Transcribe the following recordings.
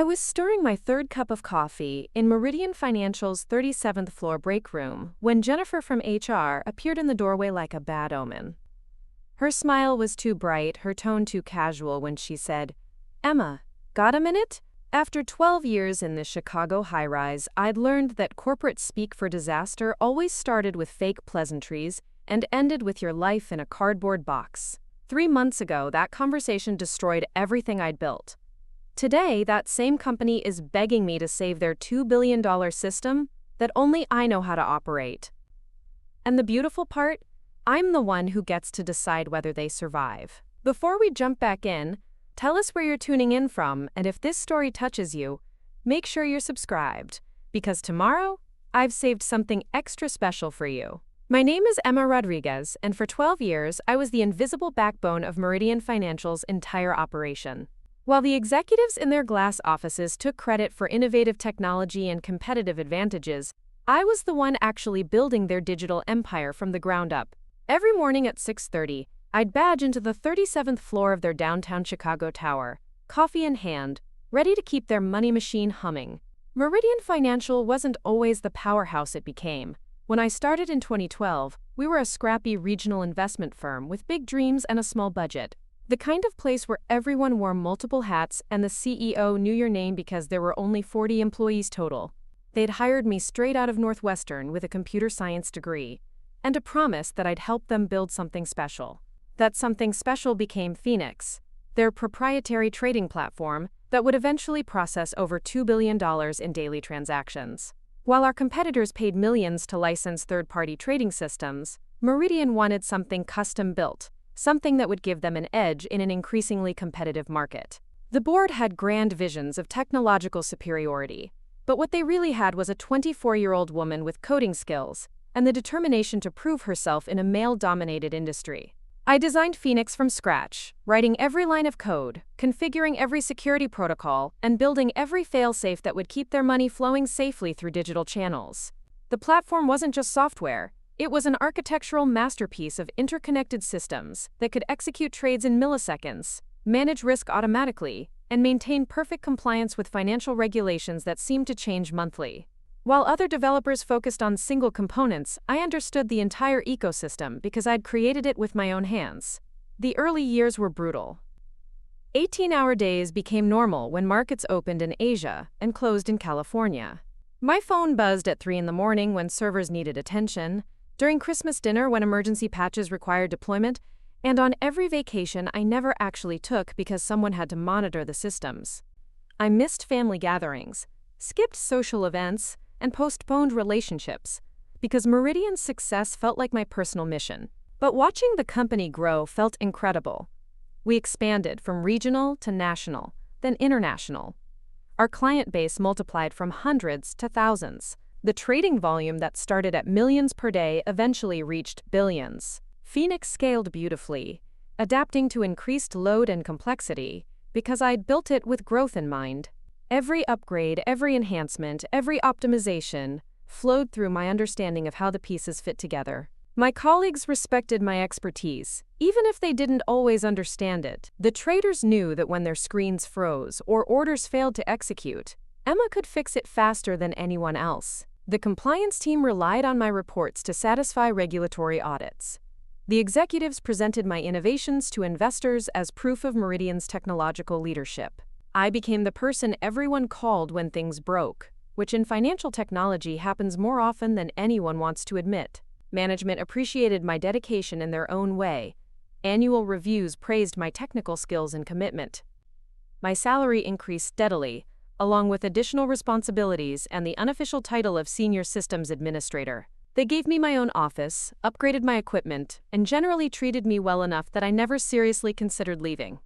I was stirring my third cup of coffee in Meridian Financial's 37th floor break room when Jennifer from HR appeared in the doorway like a bad omen. Her smile was too bright, her tone too casual when she said, "Emma, got a minute?" After 12 years in the Chicago high-rise, I'd learned that corporate speak for disaster always started with fake pleasantries and ended with your life in a cardboard box. 3 months ago, that conversation destroyed everything I'd built. Today, that same company is begging me to save their $2 billion system that only I know how to operate. And the beautiful part? I'm the one who gets to decide whether they survive. Before we jump back in, tell us where you're tuning in from, and if this story touches you, make sure you're subscribed, because tomorrow, I've saved something extra special for you. My name is Emma Rodriguez, and for 12 years, I was the invisible backbone of Meridian Financial's entire operation. While the executives in their glass offices took credit for innovative technology and competitive advantages, I was the one actually building their digital empire from the ground up. Every morning at 6:30, I'd badge into the 37th floor of their downtown Chicago tower, coffee in hand, ready to keep their money machine humming. Meridian Financial wasn't always the powerhouse it became. When I started in 2012, we were a scrappy regional investment firm with big dreams and a small budget. The kind of place where everyone wore multiple hats and the CEO knew your name because there were only 40 employees total. They'd hired me straight out of Northwestern with a computer science degree, and a promise that I'd help them build something special. That something special became Phoenix, their proprietary trading platform that would eventually process over $2 billion in daily transactions. While our competitors paid millions to license third-party trading systems, Meridian wanted something custom-built, something that would give them an edge in an increasingly competitive market. The board had grand visions of technological superiority, but what they really had was a 24-year-old woman with coding skills and the determination to prove herself in a male-dominated industry. I designed Phoenix from scratch, writing every line of code, configuring every security protocol, and building every fail-safe that would keep their money flowing safely through digital channels. The platform wasn't just software. It was an architectural masterpiece of interconnected systems that could execute trades in milliseconds, manage risk automatically, and maintain perfect compliance with financial regulations that seemed to change monthly. While other developers focused on single components, I understood the entire ecosystem because I'd created it with my own hands. The early years were brutal. 18-hour days became normal when markets opened in Asia and closed in California. My phone buzzed at 3 in the morning when servers needed attention, during Christmas dinner when emergency patches required deployment, and on every vacation I never actually took because someone had to monitor the systems. I missed family gatherings, skipped social events, and postponed relationships because Meridian's success felt like my personal mission. But watching the company grow felt incredible. We expanded from regional to national, then international. Our client base multiplied from hundreds to thousands. The trading volume that started at millions per day eventually reached billions. Phoenix scaled beautifully, adapting to increased load and complexity, because I'd built it with growth in mind. Every upgrade, every enhancement, every optimization flowed through my understanding of how the pieces fit together. My colleagues respected my expertise, even if they didn't always understand it. The traders knew that when their screens froze or orders failed to execute, Emma could fix it faster than anyone else. The compliance team relied on my reports to satisfy regulatory audits. The executives presented my innovations to investors as proof of Meridian's technological leadership. I became the person everyone called when things broke, which in financial technology happens more often than anyone wants to admit. Management appreciated my dedication in their own way. Annual reviews praised my technical skills and commitment. My salary increased steadily, along with additional responsibilities and the unofficial title of Senior Systems Administrator. They gave me my own office, upgraded my equipment, and generally treated me well enough that I never seriously considered leaving.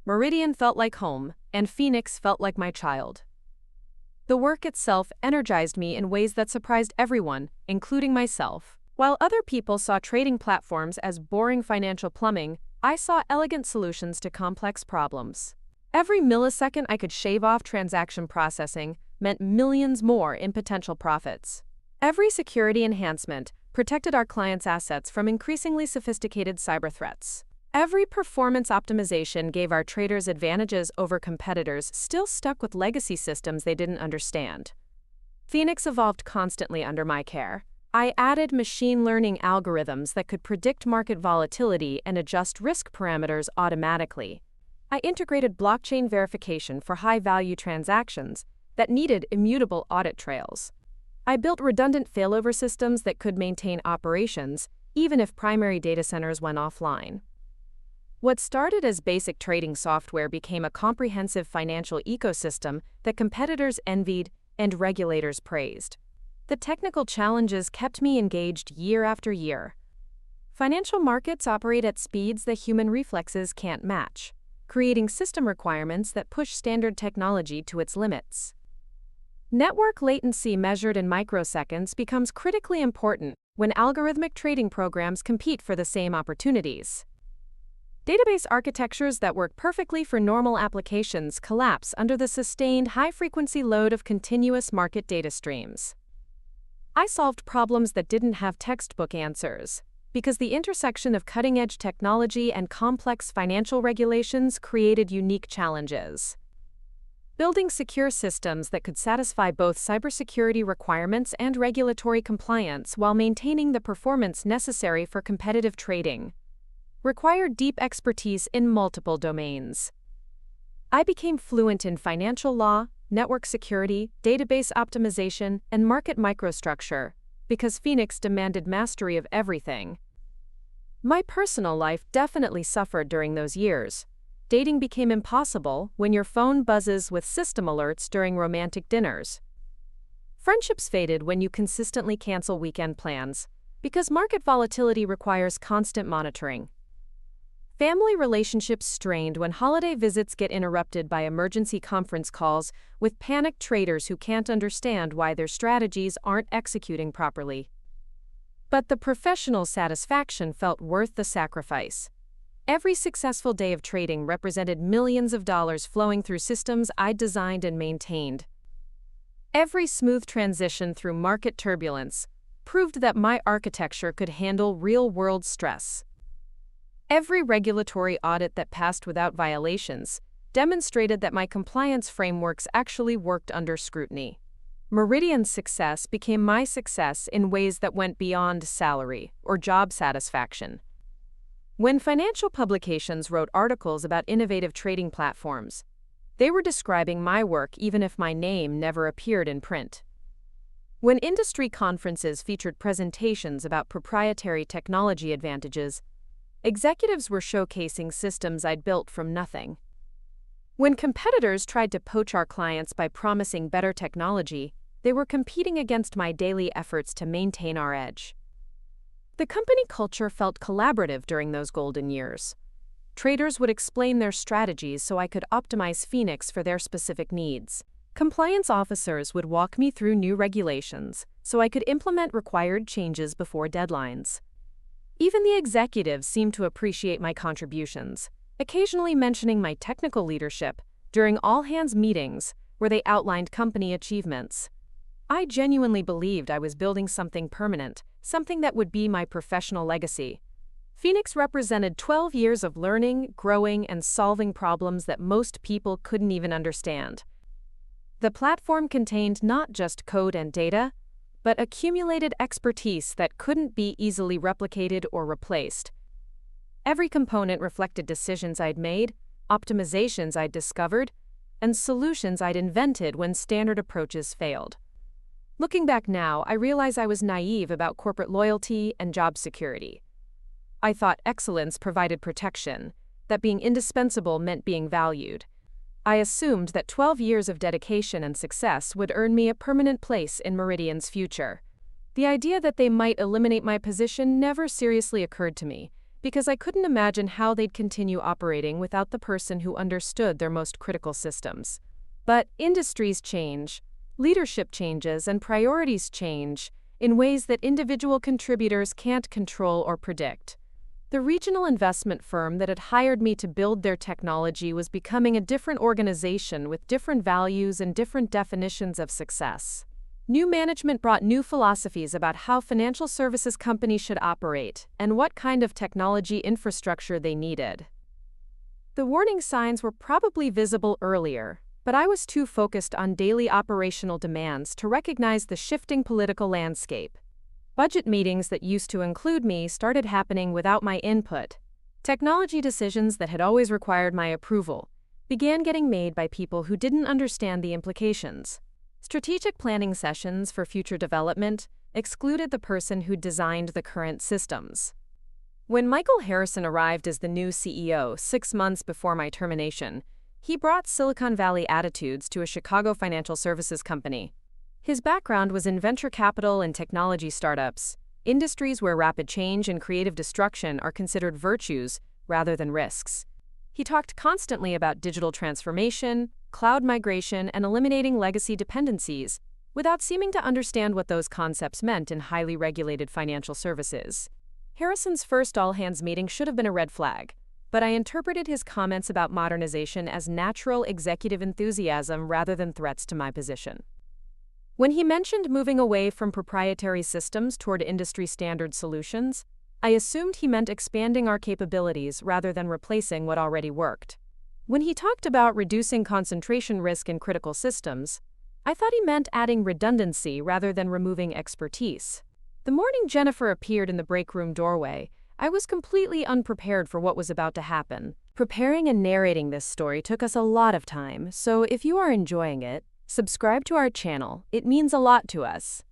Meridian felt like home, and Phoenix felt like my child. The work itself energized me in ways that surprised everyone, including myself. While other people saw trading platforms as boring financial plumbing, I saw elegant solutions to complex problems. Every millisecond I could shave off transaction processing meant millions more in potential profits. Every security enhancement protected our clients' assets from increasingly sophisticated cyber threats. Every performance optimization gave our traders advantages over competitors still stuck with legacy systems they didn't understand. Phoenix evolved constantly under my care. I added machine learning algorithms that could predict market volatility and adjust risk parameters automatically. I integrated blockchain verification for high-value transactions that needed immutable audit trails. I built redundant failover systems that could maintain operations even if primary data centers went offline. What started as basic trading software became a comprehensive financial ecosystem that competitors envied and regulators praised. The technical challenges kept me engaged year after year. Financial markets operate at speeds that human reflexes can't match, creating system requirements that push standard technology to its limits. Network latency measured in microseconds becomes critically important when algorithmic trading programs compete for the same opportunities. Database architectures that work perfectly for normal applications collapse under the sustained high-frequency load of continuous market data streams. I solved problems that didn't have textbook answers, because the intersection of cutting-edge technology and complex financial regulations created unique challenges. Building secure systems that could satisfy both cybersecurity requirements and regulatory compliance while maintaining the performance necessary for competitive trading required deep expertise in multiple domains. I became fluent in financial law, network security, database optimization, and market microstructure because Phoenix demanded mastery of everything. My personal life definitely suffered during those years. Dating became impossible when your phone buzzes with system alerts during romantic dinners. Friendships faded when you consistently cancel weekend plans because market volatility requires constant monitoring. Family relationships strained when holiday visits get interrupted by emergency conference calls with panicked traders who can't understand why their strategies aren't executing properly. But the professional satisfaction felt worth the sacrifice. Every successful day of trading represented millions of dollars flowing through systems I'd designed and maintained. Every smooth transition through market turbulence proved that my architecture could handle real-world stress. Every regulatory audit that passed without violations demonstrated that my compliance frameworks actually worked under scrutiny. Meridian's success became my success in ways that went beyond salary or job satisfaction. When financial publications wrote articles about innovative trading platforms, they were describing my work even if my name never appeared in print. When industry conferences featured presentations about proprietary technology advantages, executives were showcasing systems I'd built from nothing. When competitors tried to poach our clients by promising better technology, they were competing against my daily efforts to maintain our edge. The company culture felt collaborative during those golden years. Traders would explain their strategies so I could optimize Phoenix for their specific needs. Compliance officers would walk me through new regulations so I could implement required changes before deadlines. Even the executives seemed to appreciate my contributions, occasionally mentioning my technical leadership during all-hands meetings where they outlined company achievements. I genuinely believed I was building something permanent, something that would be my professional legacy. Phoenix represented 12 years of learning, growing, and solving problems that most people couldn't even understand. The platform contained not just code and data, but accumulated expertise that couldn't be easily replicated or replaced. Every component reflected decisions I'd made, optimizations I'd discovered, and solutions I'd invented when standard approaches failed. Looking back now, I realize I was naive about corporate loyalty and job security. I thought excellence provided protection, that being indispensable meant being valued. I assumed that 12 years of dedication and success would earn me a permanent place in Meridian's future. The idea that they might eliminate my position never seriously occurred to me, because I couldn't imagine how they'd continue operating without the person who understood their most critical systems. But industries change, leadership changes, and priorities change in ways that individual contributors can't control or predict. The regional investment firm that had hired me to build their technology was becoming a different organization with different values and different definitions of success. New management brought new philosophies about how financial services companies should operate and what kind of technology infrastructure they needed. The warning signs were probably visible earlier, but I was too focused on daily operational demands to recognize the shifting political landscape. Budget meetings that used to include me started happening without my input. Technology decisions that had always required my approval began getting made by people who didn't understand the implications. Strategic planning sessions for future development excluded the person who designed the current systems. When Michael Harrison arrived as the new CEO 6 months before my termination, he brought Silicon Valley attitudes to a Chicago financial services company. His background was in venture capital and technology startups, industries where rapid change and creative destruction are considered virtues rather than risks. He talked constantly about digital transformation, cloud migration, and eliminating legacy dependencies, without seeming to understand what those concepts meant in highly regulated financial services. Harrison's first all-hands meeting should have been a red flag, but I interpreted his comments about modernization as natural executive enthusiasm rather than threats to my position. When he mentioned moving away from proprietary systems toward industry-standard solutions, I assumed he meant expanding our capabilities rather than replacing what already worked. When he talked about reducing concentration risk in critical systems, I thought he meant adding redundancy rather than removing expertise. The morning Jennifer appeared in the break room doorway, I was completely unprepared for what was about to happen. Preparing and narrating this story took us a lot of time, so if you are enjoying it, subscribe to our channel. It means a lot to us.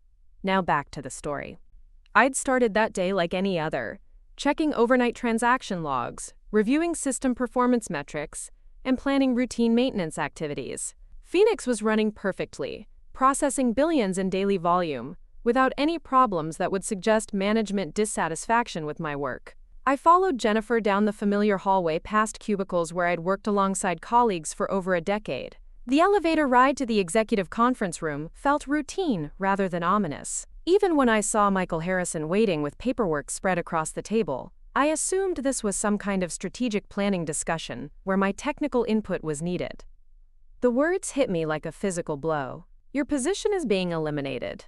Now back to the story. I'd started that day like any other, checking overnight transaction logs, reviewing system performance metrics, and planning routine maintenance activities. Phoenix was running perfectly, processing billions in daily volume, without any problems that would suggest management dissatisfaction with my work. I followed Jennifer down the familiar hallway past cubicles where I'd worked alongside colleagues for over a decade. The elevator ride to the executive conference room felt routine rather than ominous. Even when I saw Michael Harrison waiting with paperwork spread across the table, I assumed this was some kind of strategic planning discussion where my technical input was needed. The words hit me like a physical blow. Your position is being eliminated.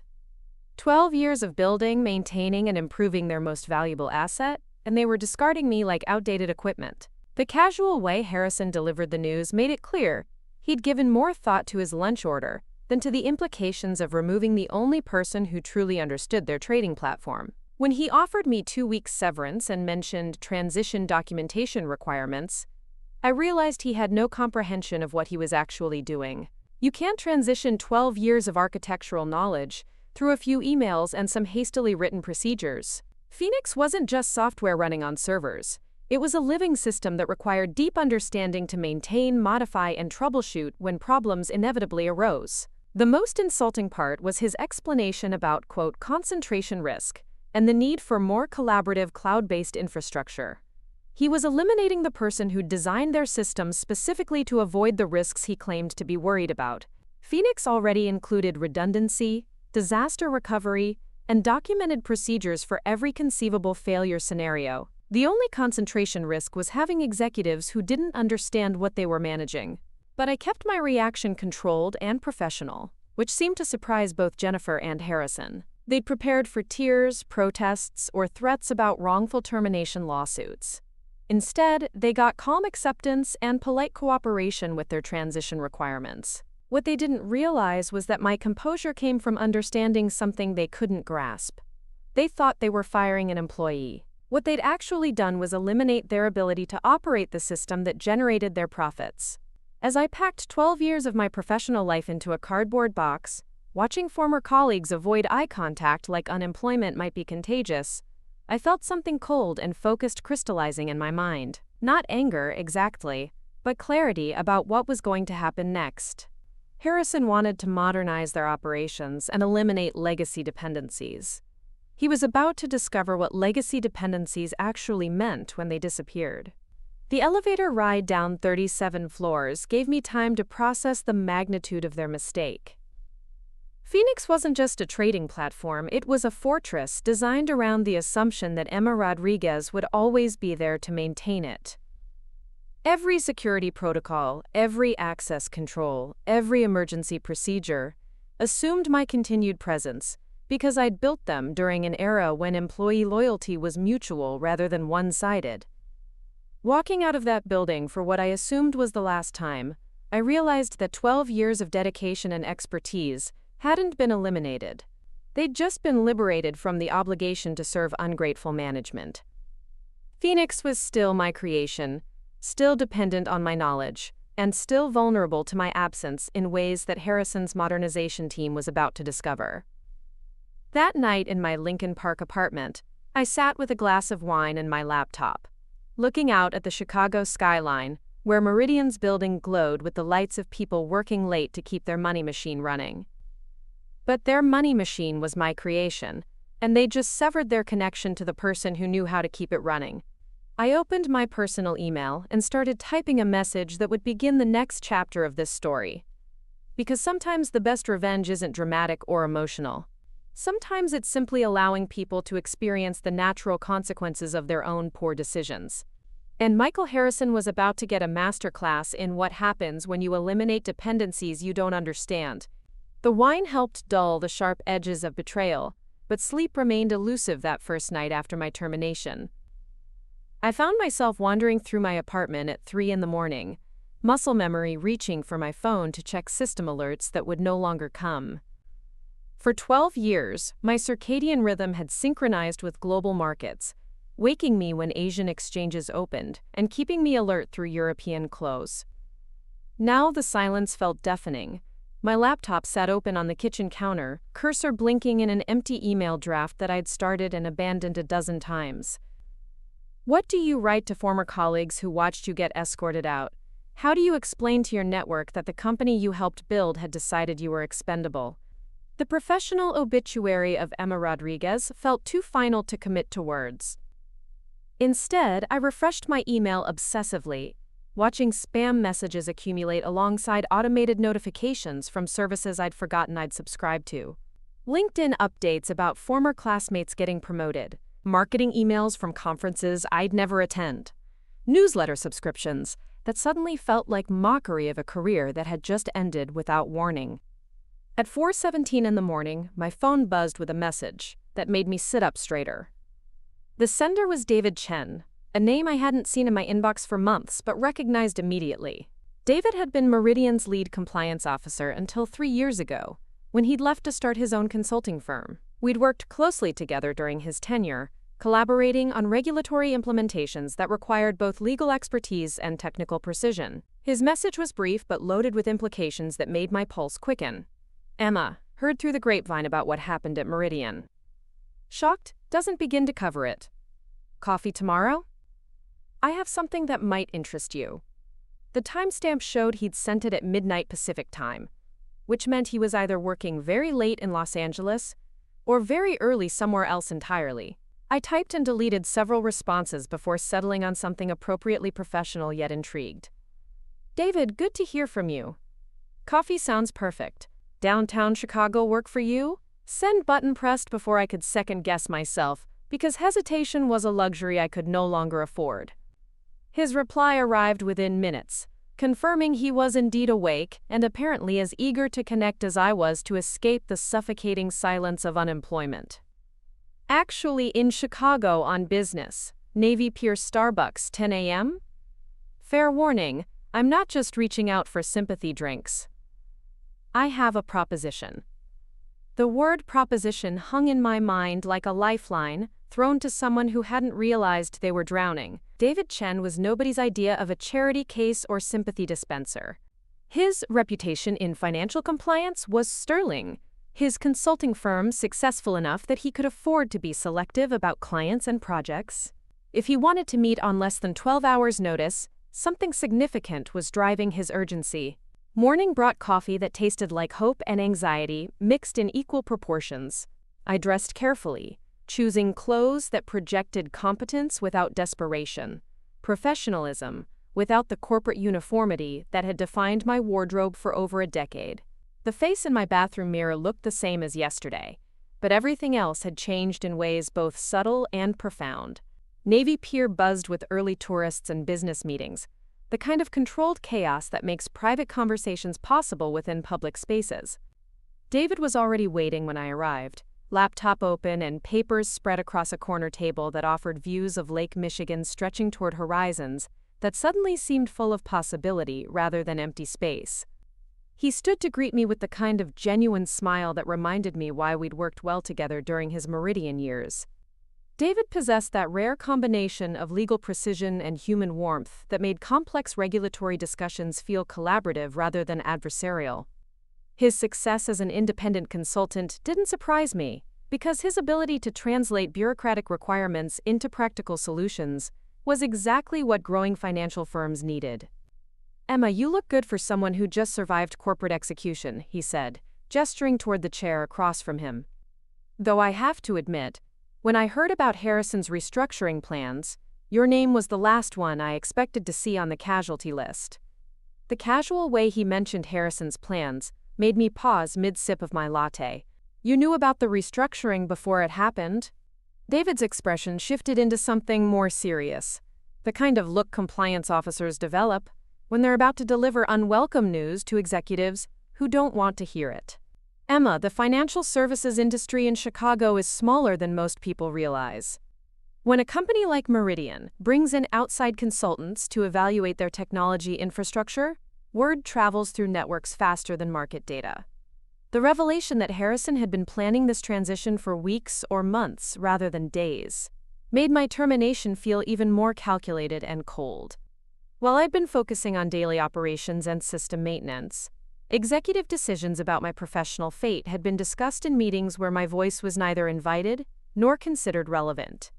12 years of building, maintaining, and improving their most valuable asset, and they were discarding me like outdated equipment. The casual way Harrison delivered the news made it clear he'd given more thought to his lunch order than to the implications of removing the only person who truly understood their trading platform. When he offered me 2 weeks severance and mentioned transition documentation requirements, I realized he had no comprehension of what he was actually doing. You can't transition 12 years of architectural knowledge through a few emails and some hastily written procedures. Phoenix wasn't just software running on servers. It was a living system that required deep understanding to maintain, modify, and troubleshoot when problems inevitably arose. The most insulting part was his explanation about, quote, concentration risk and the need for more collaborative cloud-based infrastructure. He was eliminating the person who designed their systems specifically to avoid the risks he claimed to be worried about. Phoenix already included redundancy, disaster recovery, and documented procedures for every conceivable failure scenario. The only concentration risk was having executives who didn't understand what they were managing. But I kept my reaction controlled and professional, which seemed to surprise both Jennifer and Harrison. They'd prepared for tears, protests, or threats about wrongful termination lawsuits. Instead, they got calm acceptance and polite cooperation with their transition requirements. What they didn't realize was that my composure came from understanding something they couldn't grasp. They thought they were firing an employee. What they'd actually done was eliminate their ability to operate the system that generated their profits. As I packed 12 years of my professional life into a cardboard box, watching former colleagues avoid eye contact like unemployment might be contagious, I felt something cold and focused crystallizing in my mind. Not anger, exactly, but clarity about what was going to happen next. Harrison wanted to modernize their operations and eliminate legacy dependencies. He was about to discover what legacy dependencies actually meant when they disappeared. The elevator ride down 37 floors gave me time to process the magnitude of their mistake. Phoenix wasn't just a trading platform, it was a fortress designed around the assumption that Emma Rodriguez would always be there to maintain it. Every security protocol, every access control, every emergency procedure assumed my continued presence, because I'd built them during an era when employee loyalty was mutual rather than one-sided. Walking out of that building for what I assumed was the last time, I realized that 12 years of dedication and expertise hadn't been eliminated. They'd just been liberated from the obligation to serve ungrateful management. Phoenix was still my creation, still dependent on my knowledge, and still vulnerable to my absence in ways that Harrison's modernization team was about to discover. That night in my Lincoln Park apartment, I sat with a glass of wine and my laptop, looking out at the Chicago skyline, where Meridian's building glowed with the lights of people working late to keep their money machine running. But their money machine was my creation, and they just severed their connection to the person who knew how to keep it running. I opened my personal email and started typing a message that would begin the next chapter of this story. Because sometimes the best revenge isn't dramatic or emotional. Sometimes it's simply allowing people to experience the natural consequences of their own poor decisions. And Michael Harrison was about to get a masterclass in what happens when you eliminate dependencies you don't understand. The wine helped dull the sharp edges of betrayal, but sleep remained elusive that first night after my termination. I found myself wandering through my apartment at 3 a.m, muscle memory reaching for my phone to check system alerts that would no longer come. For 12 years, my circadian rhythm had synchronized with global markets, waking me when Asian exchanges opened and keeping me alert through European close. Now the silence felt deafening. My laptop sat open on the kitchen counter, cursor blinking in an empty email draft that I'd started and abandoned a dozen times. What do you write to former colleagues who watched you get escorted out? How do you explain to your network that the company you helped build had decided you were expendable? The professional obituary of Emma Rodriguez felt too final to commit to words. Instead, I refreshed my email obsessively, watching spam messages accumulate alongside automated notifications from services I'd forgotten I'd subscribed to. LinkedIn updates about former classmates getting promoted, marketing emails from conferences I'd never attend, newsletter subscriptions that suddenly felt like mockery of a career that had just ended without warning. At 4:17 a.m, my phone buzzed with a message that made me sit up straighter. The sender was David Chen, a name I hadn't seen in my inbox for months but recognized immediately. David had been Meridian's lead compliance officer until 3 years ago, when he'd left to start his own consulting firm. We'd worked closely together during his tenure, collaborating on regulatory implementations that required both legal expertise and technical precision. His message was brief but loaded with implications that made my pulse quicken. Emma, heard through the grapevine about what happened at Meridian. Shocked, doesn't begin to cover it. Coffee tomorrow? I have something that might interest you. The timestamp showed he'd sent it at midnight Pacific time, which meant he was either working very late in Los Angeles or very early somewhere else entirely. I typed and deleted several responses before settling on something appropriately professional yet intrigued. David, good to hear from you. Coffee sounds perfect. Downtown Chicago work for you? Send button pressed before I could second-guess myself, because hesitation was a luxury I could no longer afford. His reply arrived within minutes, confirming he was indeed awake and apparently as eager to connect as I was to escape the suffocating silence of unemployment. Actually in Chicago on business. Navy Pier Starbucks, 10 a.m? Fair warning, I'm not just reaching out for sympathy drinks. I have a proposition. The word proposition hung in my mind like a lifeline, thrown to someone who hadn't realized they were drowning. David Chen was nobody's idea of a charity case or sympathy dispenser. His reputation in financial compliance was sterling. His consulting firm successful enough that he could afford to be selective about clients and projects. If he wanted to meet on less than 12 hours' notice, something significant was driving his urgency. Morning brought coffee that tasted like hope and anxiety mixed in equal proportions. I dressed carefully, choosing clothes that projected competence without desperation, professionalism without the corporate uniformity that had defined my wardrobe for over a decade. The face in my bathroom mirror looked the same as yesterday, but everything else had changed in ways both subtle and profound. Navy Pier buzzed with early tourists and business meetings, the kind of controlled chaos that makes private conversations possible within public spaces. David was already waiting when I arrived, laptop open and papers spread across a corner table that offered views of Lake Michigan stretching toward horizons that suddenly seemed full of possibility rather than empty space. He stood to greet me with the kind of genuine smile that reminded me why we'd worked well together during his Meridian years. David possessed that rare combination of legal precision and human warmth that made complex regulatory discussions feel collaborative rather than adversarial. His success as an independent consultant didn't surprise me, because his ability to translate bureaucratic requirements into practical solutions was exactly what growing financial firms needed. "Emma, you look good for someone who just survived corporate execution," he said, gesturing toward the chair across from him. "Though I have to admit, when I heard about Harrison's restructuring plans, your name was the last one I expected to see on the casualty list." The casual way he mentioned Harrison's plans made me pause mid-sip of my latte. "You knew about the restructuring before it happened?" David's expression shifted into something more serious, the kind of look compliance officers develop when they're about to deliver unwelcome news to executives who don't want to hear it. "Emma, the financial services industry in Chicago is smaller than most people realize. When a company like Meridian brings in outside consultants to evaluate their technology infrastructure, word travels through networks faster than market data." The revelation that Harrison had been planning this transition for weeks or months rather than days made my termination feel even more calculated and cold. While I'd been focusing on daily operations and system maintenance, executive decisions about my professional fate had been discussed in meetings where my voice was neither invited nor considered relevant.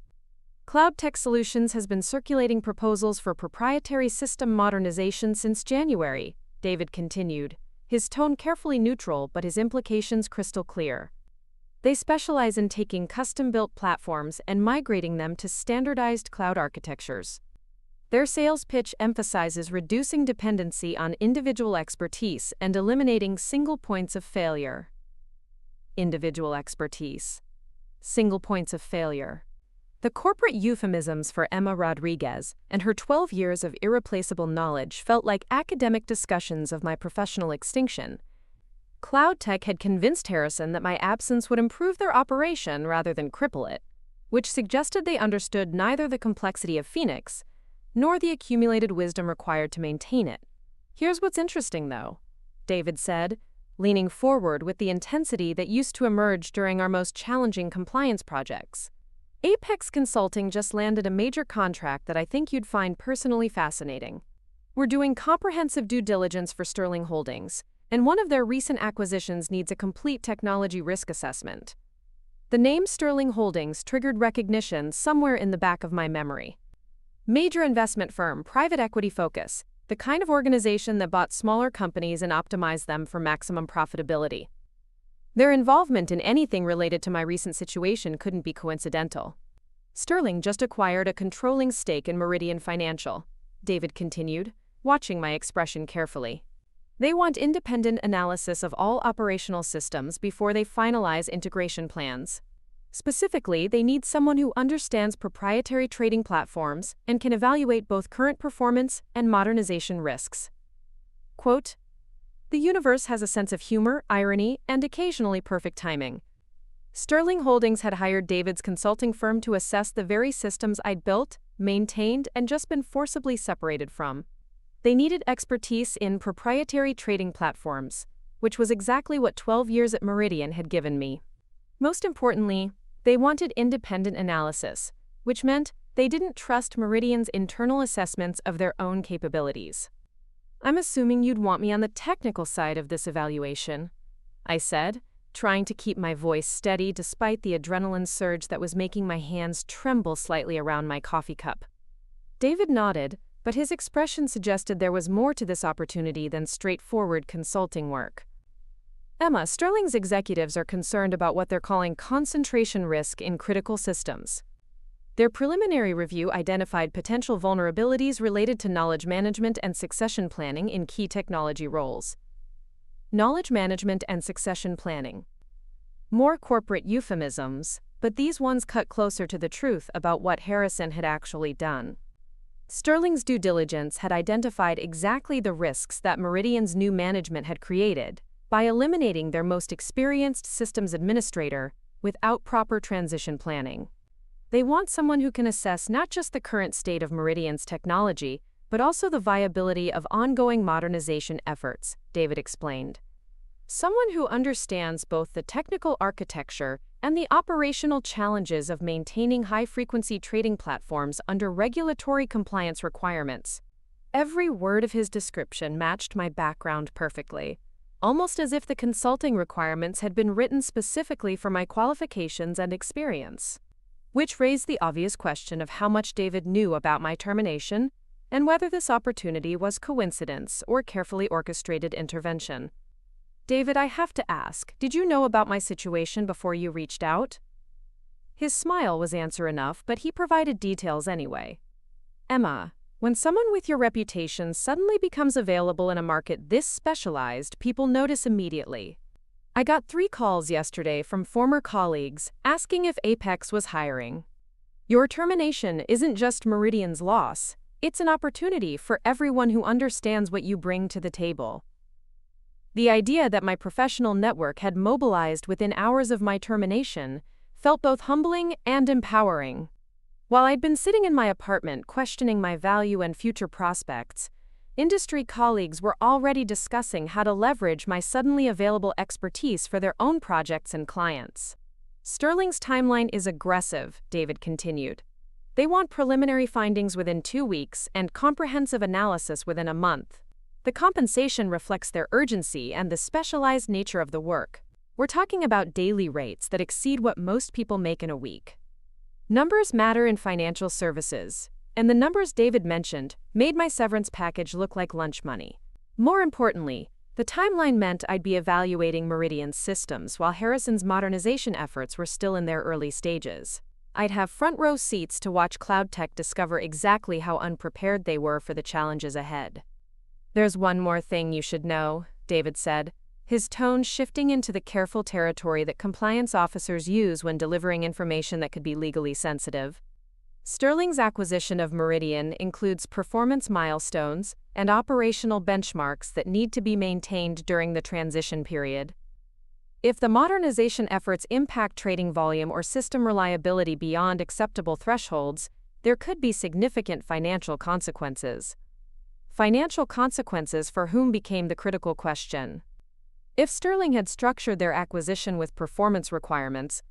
Cloud Tech Solutions has been circulating proposals for proprietary system modernization since January, David continued, his tone carefully neutral but his implications crystal clear. They specialize in taking custom-built platforms and migrating them to standardized cloud architectures. Their sales pitch emphasizes reducing dependency on individual expertise and eliminating single points of failure. Individual expertise. Single points of failure. The corporate euphemisms for Emma Rodriguez and her 12 years of irreplaceable knowledge felt like academic discussions of my professional extinction. Cloud Tech had convinced Harrison that my absence would improve their operation rather than cripple it, which suggested they understood neither the complexity of Phoenix nor the accumulated wisdom required to maintain it. "Here's what's interesting, though," David said, leaning forward with the intensity that used to emerge during our most challenging compliance projects. "Apex Consulting just landed a major contract that I think you'd find personally fascinating. We're doing comprehensive due diligence for Sterling Holdings, and one of their recent acquisitions needs a complete technology risk assessment." The name Sterling Holdings triggered recognition somewhere in the back of my memory. Major investment firm, private equity focus, the kind of organization that bought smaller companies and optimized them for maximum profitability. Their involvement in anything related to my recent situation couldn't be coincidental. "Sterling just acquired a controlling stake in Meridian Financial," David continued, watching my expression carefully. "They want independent analysis of all operational systems before they finalize integration plans. Specifically, they need someone who understands proprietary trading platforms and can evaluate both current performance and modernization risks." Quote, "The universe has a sense of humor, irony, and occasionally perfect timing. Sterling Holdings had hired David's consulting firm to assess the very systems I'd built, maintained, and just been forcibly separated from. They needed expertise in proprietary trading platforms, which was exactly what 12 years at Meridian had given me. Most importantly, they wanted independent analysis, which meant they didn't trust Meridian's internal assessments of their own capabilities. "I'm assuming you'd want me on the technical side of this evaluation," I said, trying to keep my voice steady despite the adrenaline surge that was making my hands tremble slightly around my coffee cup. David nodded, but his expression suggested there was more to this opportunity than straightforward consulting work. "Emma, Sterling's executives are concerned about what they're calling concentration risk in critical systems. Their preliminary review identified potential vulnerabilities related to knowledge management and succession planning in key technology roles." Knowledge management and succession planning. More corporate euphemisms, but these ones cut closer to the truth about what Harrison had actually done. Sterling's due diligence had identified exactly the risks that Meridian's new management had created, by eliminating their most experienced systems administrator without proper transition planning. They want someone who can assess not just the current state of Meridian's technology, but also the viability of ongoing modernization efforts, David explained. Someone who understands both the technical architecture and the operational challenges of maintaining high-frequency trading platforms under regulatory compliance requirements. Every word of his description matched my background perfectly, almost as if the consulting requirements had been written specifically for my qualifications and experience. Which raised the obvious question of how much David knew about my termination and whether this opportunity was coincidence or carefully orchestrated intervention. David, I have to ask, did you know about my situation before you reached out? His smile was answer enough, but he provided details anyway. Emma, when someone with your reputation suddenly becomes available in a market this specialized, people notice immediately. I got 3 calls yesterday from former colleagues asking if Apex was hiring. Your termination isn't just Meridian's loss, it's an opportunity for everyone who understands what you bring to the table. The idea that my professional network had mobilized within hours of my termination felt both humbling and empowering. While I'd been sitting in my apartment questioning my value and future prospects, industry colleagues were already discussing how to leverage my suddenly available expertise for their own projects and clients. Sterling's timeline is aggressive, David continued. They want preliminary findings within 2 weeks and comprehensive analysis within a month. The compensation reflects their urgency and the specialized nature of the work. We're talking about daily rates that exceed what most people make in a week. Numbers matter in financial services, and the numbers David mentioned made my severance package look like lunch money. More importantly, the timeline meant I'd be evaluating Meridian's systems while Harrison's modernization efforts were still in their early stages. I'd have front-row seats to watch Cloud Tech discover exactly how unprepared they were for the challenges ahead. There's one more thing you should know, David said, his tone shifting into the careful territory that compliance officers use when delivering information that could be legally sensitive. Sterling's acquisition of Meridian includes performance milestones and operational benchmarks that need to be maintained during the transition period. If the modernization efforts impact trading volume or system reliability beyond acceptable thresholds, there could be significant financial consequences. Financial consequences for whom became the critical question. If Sterling had structured their acquisition with performance requirements,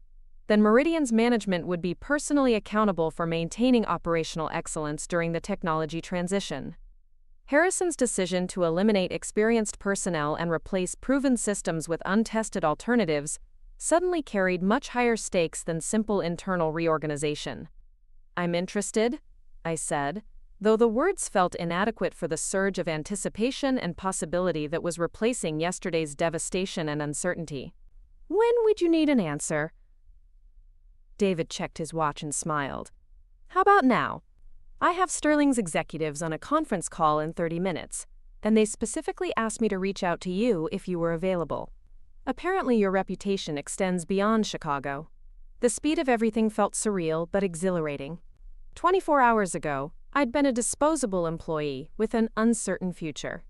then Meridian's management would be personally accountable for maintaining operational excellence during the technology transition. Harrison's decision to eliminate experienced personnel and replace proven systems with untested alternatives suddenly carried much higher stakes than simple internal reorganization. I'm interested, I said, though the words felt inadequate for the surge of anticipation and possibility that was replacing yesterday's devastation and uncertainty. When would you need an answer? David checked his watch and smiled. How about now? I have Sterling's executives on a conference call in 30 minutes, and they specifically asked me to reach out to you if you were available. Apparently your reputation extends beyond Chicago. The speed of everything felt surreal but exhilarating. 24 hours ago, I'd been a disposable employee with an uncertain future.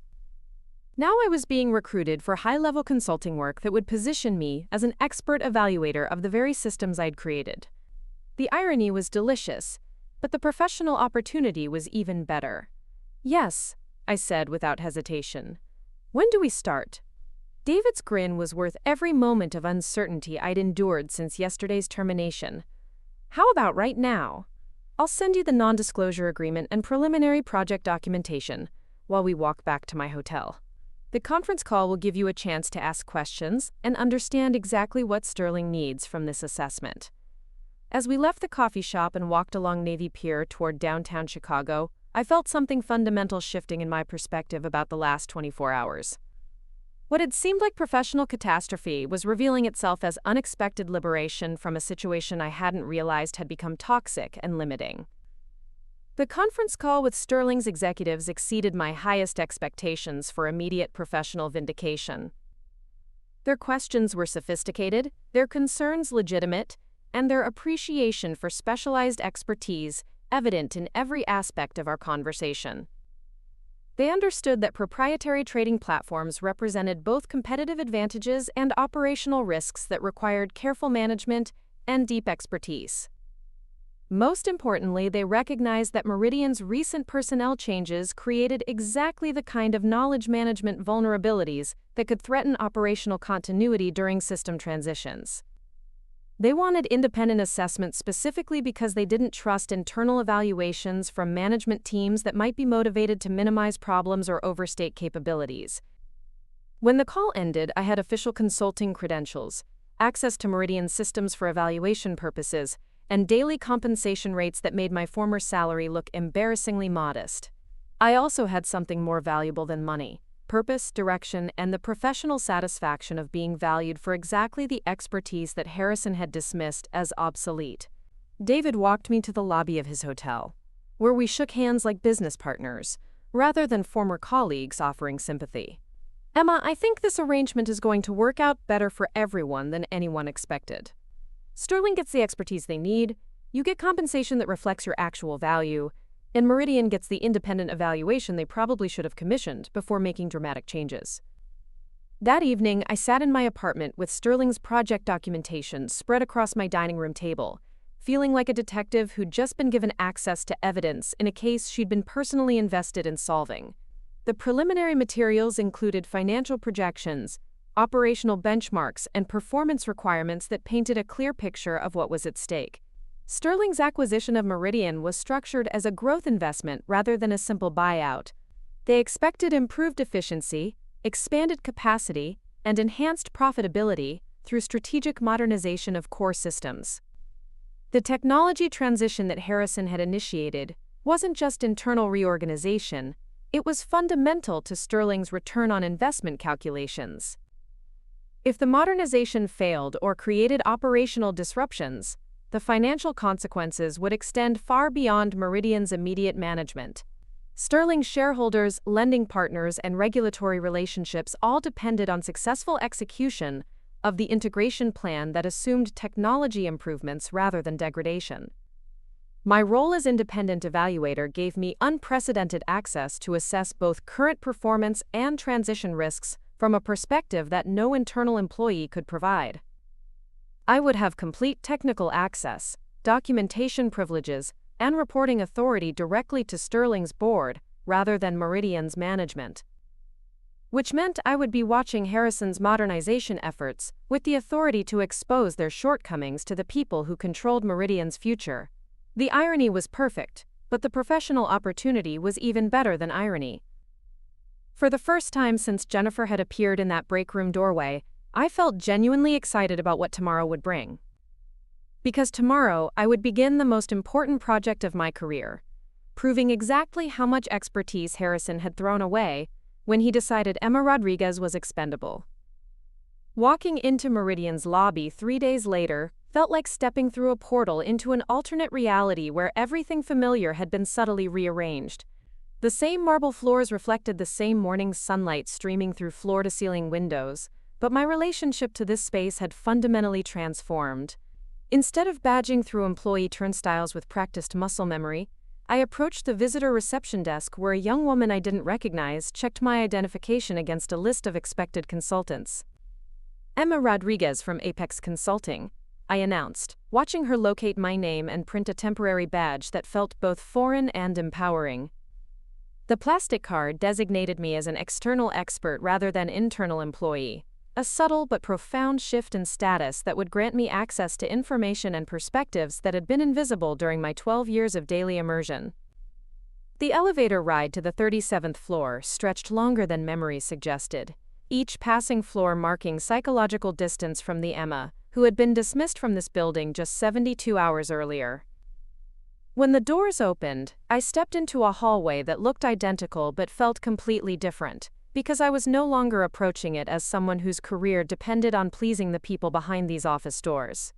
Now I was being recruited for high-level consulting work that would position me as an expert evaluator of the very systems I'd created. The irony was delicious, but the professional opportunity was even better. Yes, I said without hesitation. When do we start? David's grin was worth every moment of uncertainty I'd endured since yesterday's termination. How about right now? I'll send you the non-disclosure agreement and preliminary project documentation while we walk back to my hotel. The conference call will give you a chance to ask questions and understand exactly what Sterling needs from this assessment. As we left the coffee shop and walked along Navy Pier toward downtown Chicago, I felt something fundamental shifting in my perspective about the last 24 hours. What had seemed like professional catastrophe was revealing itself as unexpected liberation from a situation I hadn't realized had become toxic and limiting. The conference call with Sterling's executives exceeded my highest expectations for immediate professional vindication. Their questions were sophisticated, their concerns legitimate, and their appreciation for specialized expertise evident in every aspect of our conversation. They understood that proprietary trading platforms represented both competitive advantages and operational risks that required careful management and deep expertise. Most importantly, they recognized that Meridian's recent personnel changes created exactly the kind of knowledge management vulnerabilities that could threaten operational continuity during system transitions. They wanted independent assessment specifically because they didn't trust internal evaluations from management teams that might be motivated to minimize problems or overstate capabilities. When the call ended, I had official consulting credentials, access to Meridian systems for evaluation purposes, and daily compensation rates that made my former salary look embarrassingly modest. I also had something more valuable than money: purpose, direction, and the professional satisfaction of being valued for exactly the expertise that Harrison had dismissed as obsolete. David walked me to the lobby of his hotel, where we shook hands like business partners, rather than former colleagues offering sympathy. "Emma, I think this arrangement is going to work out better for everyone than anyone expected. Sterling gets the expertise they need, you get compensation that reflects your actual value, and Meridian gets the independent evaluation they probably should have commissioned before making dramatic changes." That evening, I sat in my apartment with Sterling's project documentation spread across my dining room table, feeling like a detective who'd just been given access to evidence in a case she'd been personally invested in solving. The preliminary materials included financial projections, operational benchmarks, and performance requirements that painted a clear picture of what was at stake. Sterling's acquisition of Meridian was structured as a growth investment rather than a simple buyout. They expected improved efficiency, expanded capacity, and enhanced profitability through strategic modernization of core systems. The technology transition that Harrison had initiated wasn't just internal reorganization, it was fundamental to Sterling's return on investment calculations. If the modernization failed or created operational disruptions, the financial consequences would extend far beyond Meridian's immediate management. Sterling's shareholders, lending partners, and regulatory relationships all depended on successful execution of the integration plan that assumed technology improvements rather than degradation. My role as independent evaluator gave me unprecedented access to assess both current performance and transition risks from a perspective that no internal employee could provide. I would have complete technical access, documentation privileges, and reporting authority directly to Sterling's board rather than Meridian's management. Which meant I would be watching Harrison's modernization efforts with the authority to expose their shortcomings to the people who controlled Meridian's future. The irony was perfect, but the professional opportunity was even better than irony. For the first time since Jennifer had appeared in that break room doorway, I felt genuinely excited about what tomorrow would bring. Because tomorrow, I would begin the most important project of my career, proving exactly how much expertise Harrison had thrown away when he decided Emma Rodriguez was expendable. Walking into Meridian's lobby 3 days later felt like stepping through a portal into an alternate reality where everything familiar had been subtly rearranged. The same marble floors reflected the same morning sunlight streaming through floor-to-ceiling windows, but my relationship to this space had fundamentally transformed. Instead of badging through employee turnstiles with practiced muscle memory, I approached the visitor reception desk where a young woman I didn't recognize checked my identification against a list of expected consultants. "Emma Rodriguez from Apex Consulting," I announced, watching her locate my name and print a temporary badge that felt both foreign and empowering. The plastic card designated me as an external expert rather than internal employee, a subtle but profound shift in status that would grant me access to information and perspectives that had been invisible during my 12 years of daily immersion. The elevator ride to the 37th floor stretched longer than memory suggested, each passing floor marking psychological distance from the Emma, who had been dismissed from this building just 72 hours earlier. When the doors opened, I stepped into a hallway that looked identical but felt completely different, because I was no longer approaching it as someone whose career depended on pleasing the people behind these office doors.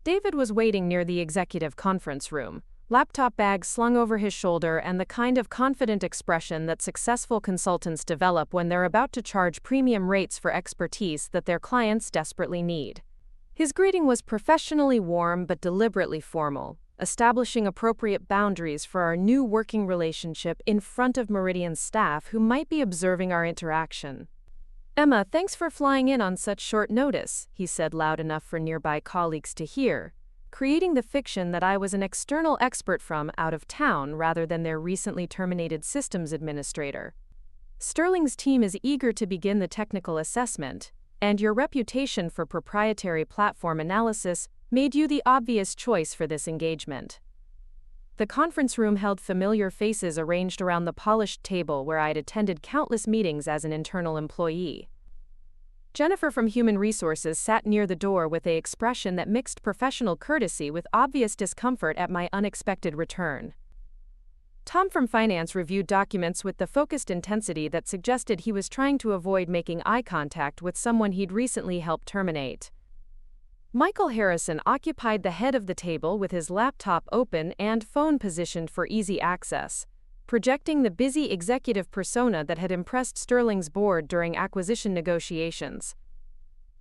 David was waiting near the executive conference room, laptop bag slung over his shoulder and the kind of confident expression that successful consultants develop when they're about to charge premium rates for expertise that their clients desperately need. His greeting was professionally warm but deliberately formal, establishing appropriate boundaries for our new working relationship in front of Meridian's staff who might be observing our interaction. "Emma, thanks for flying in on such short notice," he said loud enough for nearby colleagues to hear, creating the fiction that I was an external expert from out of town rather than their recently terminated systems administrator. "Sterling's team is eager to begin the technical assessment, and your reputation for proprietary platform analysis made you the obvious choice for this engagement." The conference room held familiar faces arranged around the polished table where I'd attended countless meetings as an internal employee. Jennifer from Human Resources sat near the door with an expression that mixed professional courtesy with obvious discomfort at my unexpected return. Tom from Finance reviewed documents with the focused intensity that suggested he was trying to avoid making eye contact with someone he'd recently helped terminate. Michael Harrison occupied the head of the table with his laptop open and phone positioned for easy access, projecting the busy executive persona that had impressed Sterling's board during acquisition negotiations.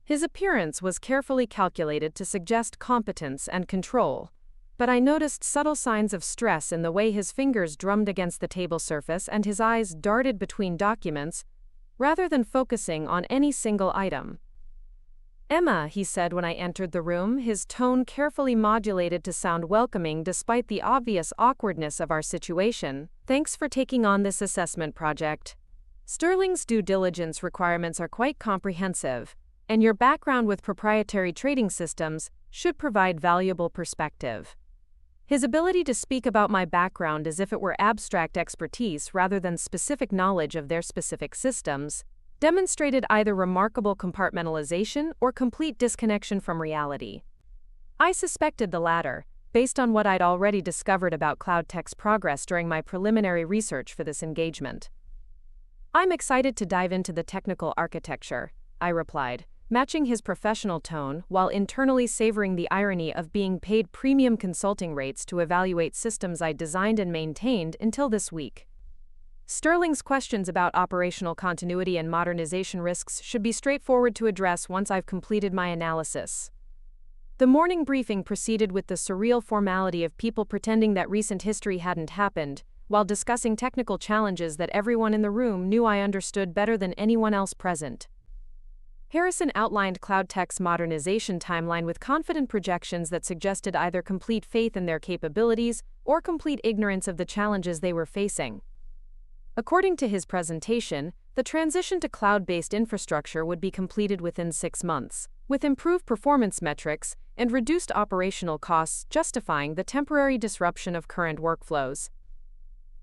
His appearance was carefully calculated to suggest competence and control, but I noticed subtle signs of stress in the way his fingers drummed against the table surface and his eyes darted between documents, rather than focusing on any single item. "Emma," he said when I entered the room, his tone carefully modulated to sound welcoming despite the obvious awkwardness of our situation, "thanks for taking on this assessment project. Sterling's due diligence requirements are quite comprehensive, and your background with proprietary trading systems should provide valuable perspective." His ability to speak about my background as if it were abstract expertise rather than specific knowledge of their specific systems demonstrated either remarkable compartmentalization or complete disconnection from reality. I suspected the latter, based on what I'd already discovered about CloudTech's progress during my preliminary research for this engagement. "I'm excited to dive into the technical architecture," I replied, matching his professional tone while internally savoring the irony of being paid premium consulting rates to evaluate systems I designed and maintained until this week. Sterling's questions about operational continuity and modernization risks should be straightforward to address once I've completed my analysis. The morning briefing proceeded with the surreal formality of people pretending that recent history hadn't happened, while discussing technical challenges that everyone in the room knew I understood better than anyone else present. Harrison outlined CloudTech's modernization timeline with confident projections that suggested either complete faith in their capabilities or complete ignorance of the challenges they were facing. According to his presentation, the transition to cloud-based infrastructure would be completed within 6 months, with improved performance metrics and reduced operational costs justifying the temporary disruption of current workflows.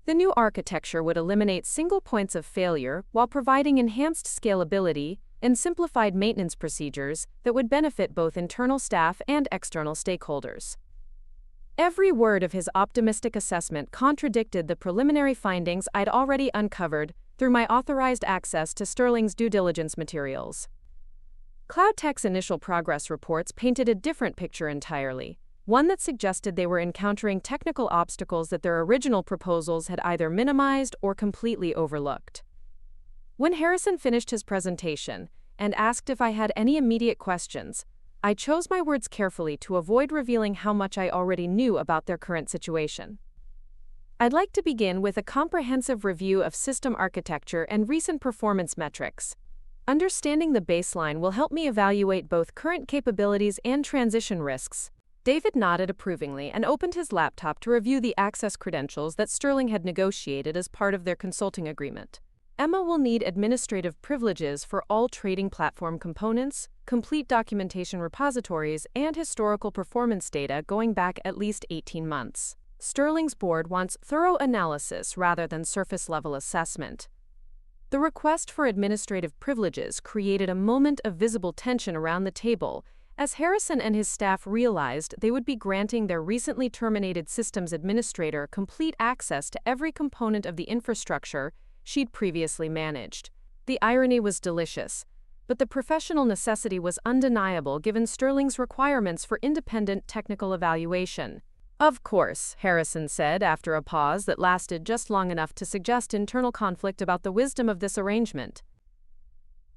The new architecture would eliminate single points of failure while providing enhanced scalability and simplified maintenance procedures that would benefit both internal staff and external stakeholders. Every word of his optimistic assessment contradicted the preliminary findings I'd already uncovered through my authorized access to Sterling's due diligence materials. CloudTech's initial progress reports painted a different picture entirely, one that suggested they were encountering technical obstacles that their original proposals had either minimized or completely overlooked. When Harrison finished his presentation and asked if I had any immediate questions, I chose my words carefully to avoid revealing how much I already knew about their current situation. "I'd like to begin with a comprehensive review of system architecture and recent performance metrics. Understanding the baseline will help me evaluate both current capabilities and transition risks." David nodded approvingly and opened his laptop to review the access credentials that Sterling had negotiated as part of their consulting agreement. "Emma will need administrative privileges for all trading platform components, complete documentation repositories, and historical performance data going back at least 18 months. Sterling's board wants thorough analysis rather than surface-level assessment." The request for administrative privileges created a moment of visible tension around the table, as Harrison and his staff realized they would be granting their recently terminated systems administrator complete access to every component of the infrastructure she'd previously managed. The irony was delicious, but the professional necessity was undeniable given Sterling's requirements for independent technical evaluation. "Of course," Harrison said after a pause that lasted just long enough to suggest internal conflict about the wisdom of this arrangement.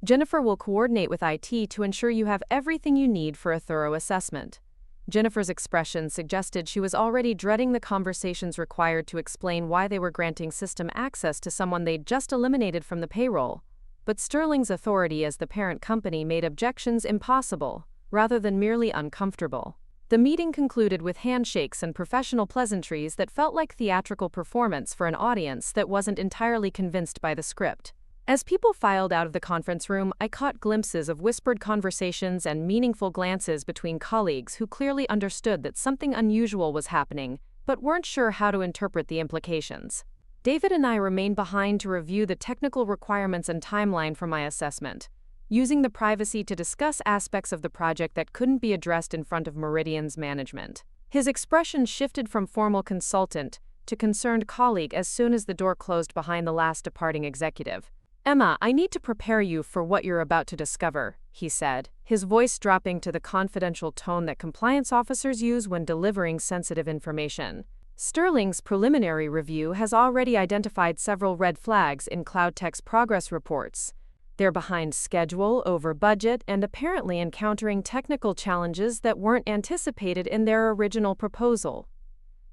"Jennifer will coordinate with IT to ensure you have everything you need for a thorough assessment. Jennifer's expression suggested she was already dreading the conversations required to explain why they were granting system access to someone they'd just eliminated from the payroll. But Sterling's authority as the parent company made objections impossible, rather than merely uncomfortable. The meeting concluded with handshakes and professional pleasantries that felt like theatrical performance for an audience that wasn't entirely convinced by the script. As people filed out of the conference room, I caught glimpses of whispered conversations and meaningful glances between colleagues who clearly understood that something unusual was happening, but weren't sure how to interpret the implications. David and I remained behind to review the technical requirements and timeline for my assessment, using the privacy to discuss aspects of the project that couldn't be addressed in front of Meridian's management. His expression shifted from formal consultant to concerned colleague as soon as the door closed behind the last departing executive. "Emma, I need to prepare you for what you're about to discover," he said, his voice dropping to the confidential tone that compliance officers use when delivering sensitive information. Sterling's preliminary review has already identified several red flags in CloudTech's progress reports. They're behind schedule, over budget, and apparently encountering technical challenges that weren't anticipated in their original proposal.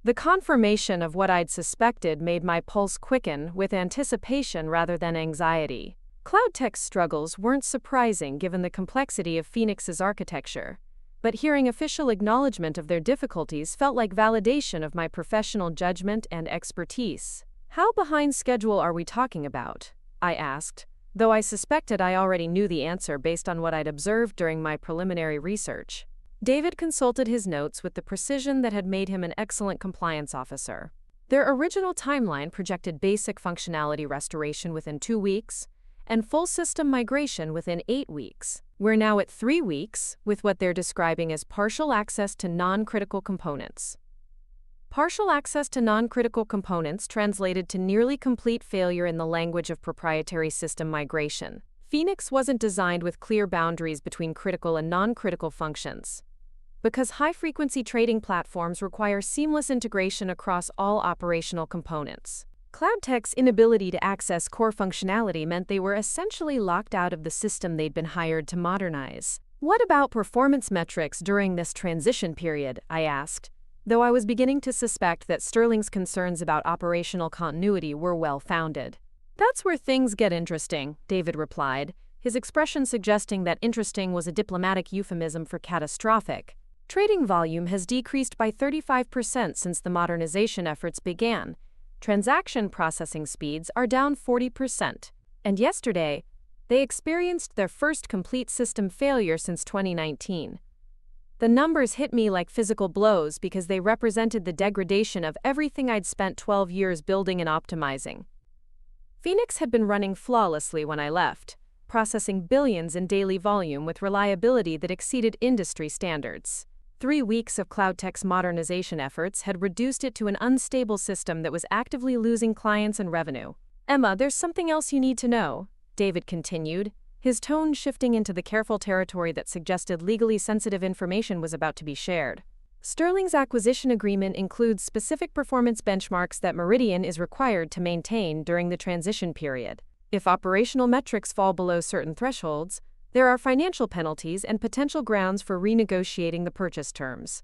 The confirmation of what I'd suspected made my pulse quicken with anticipation rather than anxiety. CloudTech's struggles weren't surprising given the complexity of Phoenix's architecture, but hearing official acknowledgement of their difficulties felt like validation of my professional judgment and expertise. "How behind schedule are we talking about?" I asked, though I suspected I already knew the answer based on what I'd observed during my preliminary research. David consulted his notes with the precision that had made him an excellent compliance officer. Their original timeline projected basic functionality restoration within 2 weeks and full system migration within 8 weeks. We're now at 3 weeks, with what they're describing as partial access to non-critical components. Partial access to non-critical components translated to nearly complete failure in the language of proprietary system migration. Phoenix wasn't designed with clear boundaries between critical and non-critical functions. Because high-frequency trading platforms require seamless integration across all operational components. CloudTech's inability to access core functionality meant they were essentially locked out of the system they'd been hired to modernize. "What about performance metrics during this transition period?" I asked, though I was beginning to suspect that Sterling's concerns about operational continuity were well-founded. "That's where things get interesting," David replied, his expression suggesting that interesting was a diplomatic euphemism for catastrophic. "Trading volume has decreased by 35% since the modernization efforts began. Transaction processing speeds are down 40%. And yesterday, they experienced their first complete system failure since 2019. The numbers hit me like physical blows because they represented the degradation of everything I'd spent 12 years building and optimizing." Phoenix had been running flawlessly when I left, processing billions in daily volume with reliability that exceeded industry standards. 3 weeks of CloudTech's modernization efforts had reduced it to an unstable system that was actively losing clients and revenue. "Emma, there's something else you need to know," David continued, his tone shifting into the careful territory that suggested legally sensitive information was about to be shared. "Sterling's acquisition agreement includes specific performance benchmarks that Meridian is required to maintain during the transition period. If operational metrics fall below certain thresholds, there are financial penalties and potential grounds for renegotiating the purchase terms."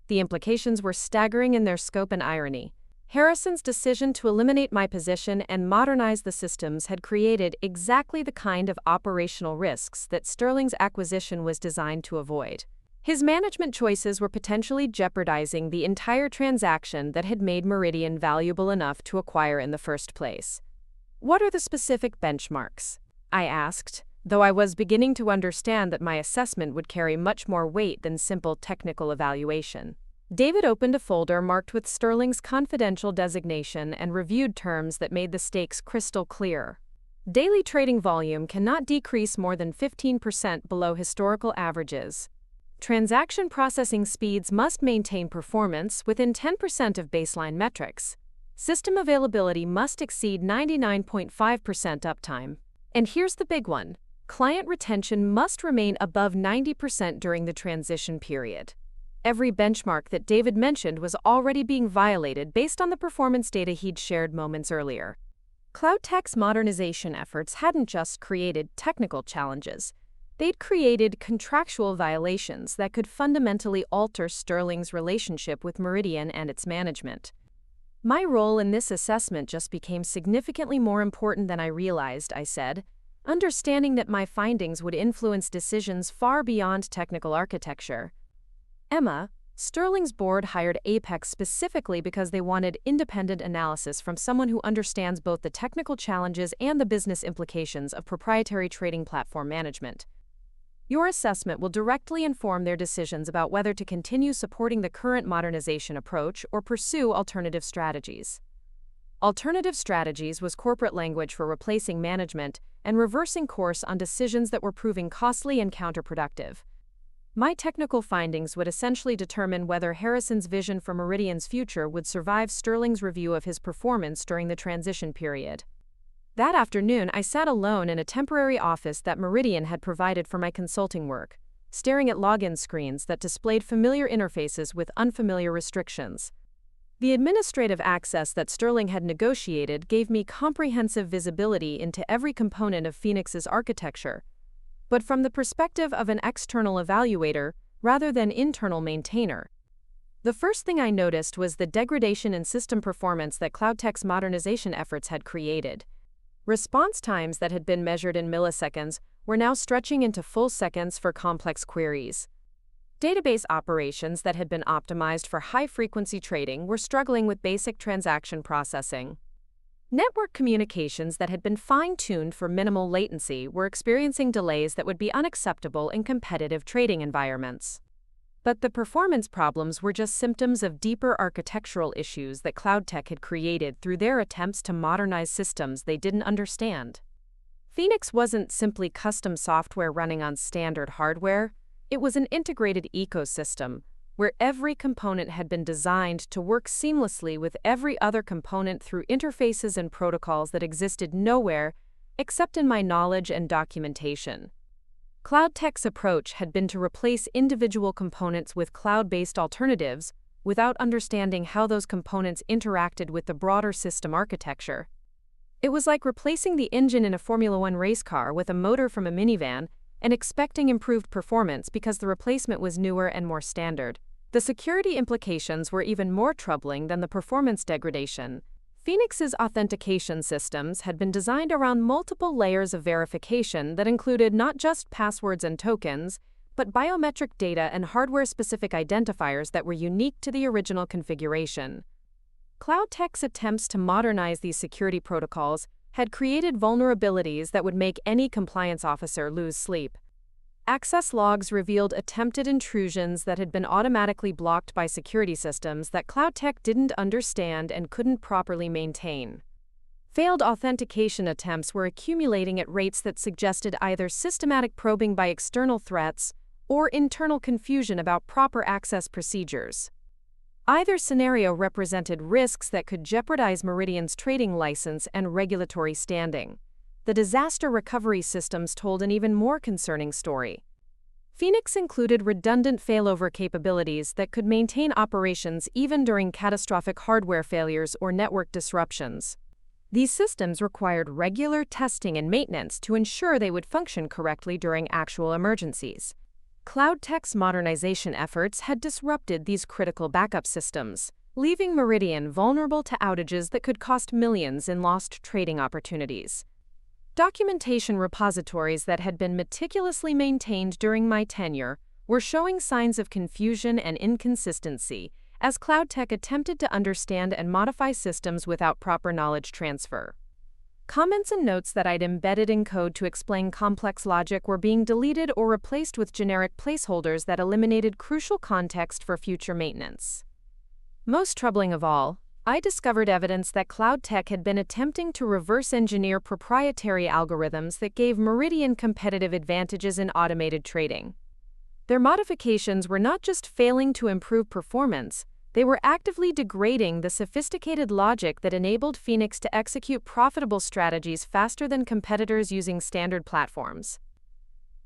The implications were staggering in their scope and irony. Harrison's decision to eliminate my position and modernize the systems had created exactly the kind of operational risks that Sterling's acquisition was designed to avoid. His management choices were potentially jeopardizing the entire transaction that had made Meridian valuable enough to acquire in the first place. "What are the specific benchmarks?" I asked, though I was beginning to understand that my assessment would carry much more weight than simple technical evaluation. David opened a folder marked with Sterling's confidential designation and reviewed terms that made the stakes crystal clear. "Daily trading volume cannot decrease more than 15% below historical averages. Transaction processing speeds must maintain performance within 10% of baseline metrics. System availability must exceed 99.5% uptime. And here's the big one. Client retention must remain above 90% during the transition period." Every benchmark that David mentioned was already being violated based on the performance data he'd shared moments earlier. CloudTech's modernization efforts hadn't just created technical challenges. They'd created contractual violations that could fundamentally alter Sterling's relationship with Meridian and its management. My role in this assessment just became significantly more important than I realized, I said, understanding that my findings would influence decisions far beyond technical architecture. Emma, Sterling's board hired Apex specifically because they wanted independent analysis from someone who understands both the technical challenges and the business implications of proprietary trading platform management. Your assessment will directly inform their decisions about whether to continue supporting the current modernization approach or pursue alternative strategies. Alternative strategies was corporate language for replacing management and reversing course on decisions that were proving costly and counterproductive. My technical findings would essentially determine whether Harrison's vision for Meridian's future would survive Sterling's review of his performance during the transition period. That afternoon, I sat alone in a temporary office that Meridian had provided for my consulting work, staring at login screens that displayed familiar interfaces with unfamiliar restrictions. The administrative access that Sterling had negotiated gave me comprehensive visibility into every component of Phoenix's architecture, but from the perspective of an external evaluator rather than internal maintainer. The first thing I noticed was the degradation in system performance that CloudTech's modernization efforts had created. Response times that had been measured in milliseconds were now stretching into full seconds for complex queries. Database operations that had been optimized for high-frequency trading were struggling with basic transaction processing. Network communications that had been fine-tuned for minimal latency were experiencing delays that would be unacceptable in competitive trading environments. But the performance problems were just symptoms of deeper architectural issues that CloudTech had created through their attempts to modernize systems they didn't understand. Phoenix wasn't simply custom software running on standard hardware, it was an integrated ecosystem, where every component had been designed to work seamlessly with every other component through interfaces and protocols that existed nowhere except in my knowledge and documentation. CloudTech's approach had been to replace individual components with cloud-based alternatives without understanding how those components interacted with the broader system architecture. It was like replacing the engine in a Formula One race car with a motor from a minivan and expecting improved performance because the replacement was newer and more standard. The security implications were even more troubling than the performance degradation. Phoenix's authentication systems had been designed around multiple layers of verification that included not just passwords and tokens, but biometric data and hardware-specific identifiers that were unique to the original configuration. CloudTech's attempts to modernize these security protocols had created vulnerabilities that would make any compliance officer lose sleep. Access logs revealed attempted intrusions that had been automatically blocked by security systems that CloudTech didn't understand and couldn't properly maintain. Failed authentication attempts were accumulating at rates that suggested either systematic probing by external threats or internal confusion about proper access procedures. Either scenario represented risks that could jeopardize Meridian's trading license and regulatory standing. The disaster recovery systems told an even more concerning story. Phoenix included redundant failover capabilities that could maintain operations even during catastrophic hardware failures or network disruptions. These systems required regular testing and maintenance to ensure they would function correctly during actual emergencies. CloudTech's modernization efforts had disrupted these critical backup systems, leaving Meridian vulnerable to outages that could cost millions in lost trading opportunities. Documentation repositories that had been meticulously maintained during my tenure were showing signs of confusion and inconsistency as CloudTech attempted to understand and modify systems without proper knowledge transfer. Comments and notes that I'd embedded in code to explain complex logic were being deleted or replaced with generic placeholders that eliminated crucial context for future maintenance. Most troubling of all, I discovered evidence that CloudTech had been attempting to reverse engineer proprietary algorithms that gave Meridian competitive advantages in automated trading. Their modifications were not just failing to improve performance, they were actively degrading the sophisticated logic that enabled Phoenix to execute profitable strategies faster than competitors using standard platforms.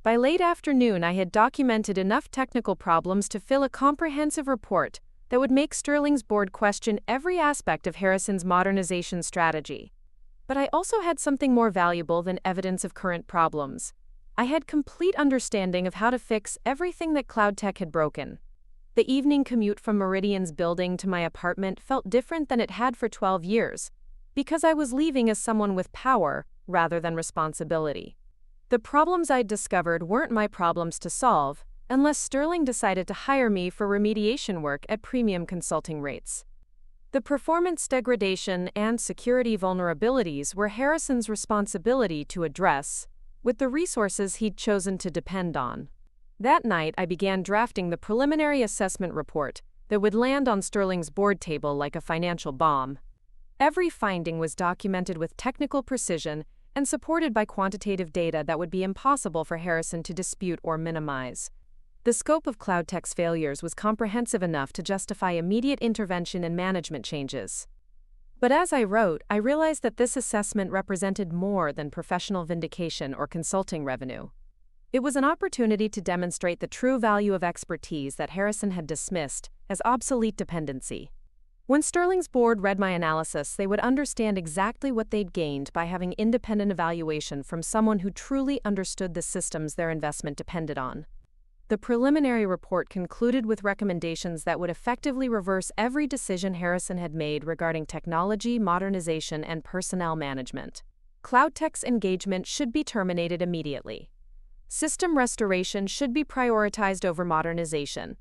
By late afternoon, I had documented enough technical problems to fill a comprehensive report that would make Sterling's board question every aspect of Harrison's modernization strategy. But I also had something more valuable than evidence of current problems: I had complete understanding of how to fix everything that cloud tech had broken. The evening commute from Meridian's building to my apartment felt different than it had for 12 years, because I was leaving as someone with power rather than responsibility. The problems I'd discovered weren't my problems to solve, unless Sterling decided to hire me for remediation work at premium consulting rates. The performance degradation and security vulnerabilities were Harrison's responsibility to address, with the resources he'd chosen to depend on. That night, I began drafting the preliminary assessment report that would land on Sterling's board table like a financial bomb. Every finding was documented with technical precision and supported by quantitative data that would be impossible for Harrison to dispute or minimize. The scope of CloudTech's failures was comprehensive enough to justify immediate intervention and management changes. But as I wrote, I realized that this assessment represented more than professional vindication or consulting revenue. It was an opportunity to demonstrate the true value of expertise that Harrison had dismissed as obsolete dependency. When Sterling's board read my analysis, they would understand exactly what they'd gained by having independent evaluation from someone who truly understood the systems their investment depended on. The preliminary report concluded with recommendations that would effectively reverse every decision Harrison had made regarding technology, modernization, and personnel management. CloudTech's engagement should be terminated immediately. System restoration should be prioritized over modernization.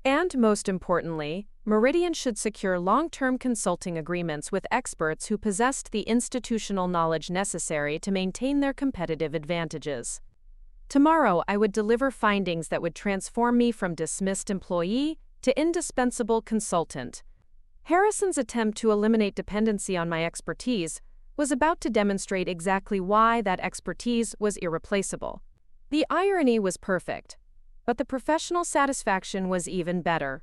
And, most importantly, Meridian should secure long-term consulting agreements with experts who possessed the institutional knowledge necessary to maintain their competitive advantages. Tomorrow, I would deliver findings that would transform me from dismissed employee to indispensable consultant. Harrison's attempt to eliminate dependency on my expertise was about to demonstrate exactly why that expertise was irreplaceable. The irony was perfect, but the professional satisfaction was even better.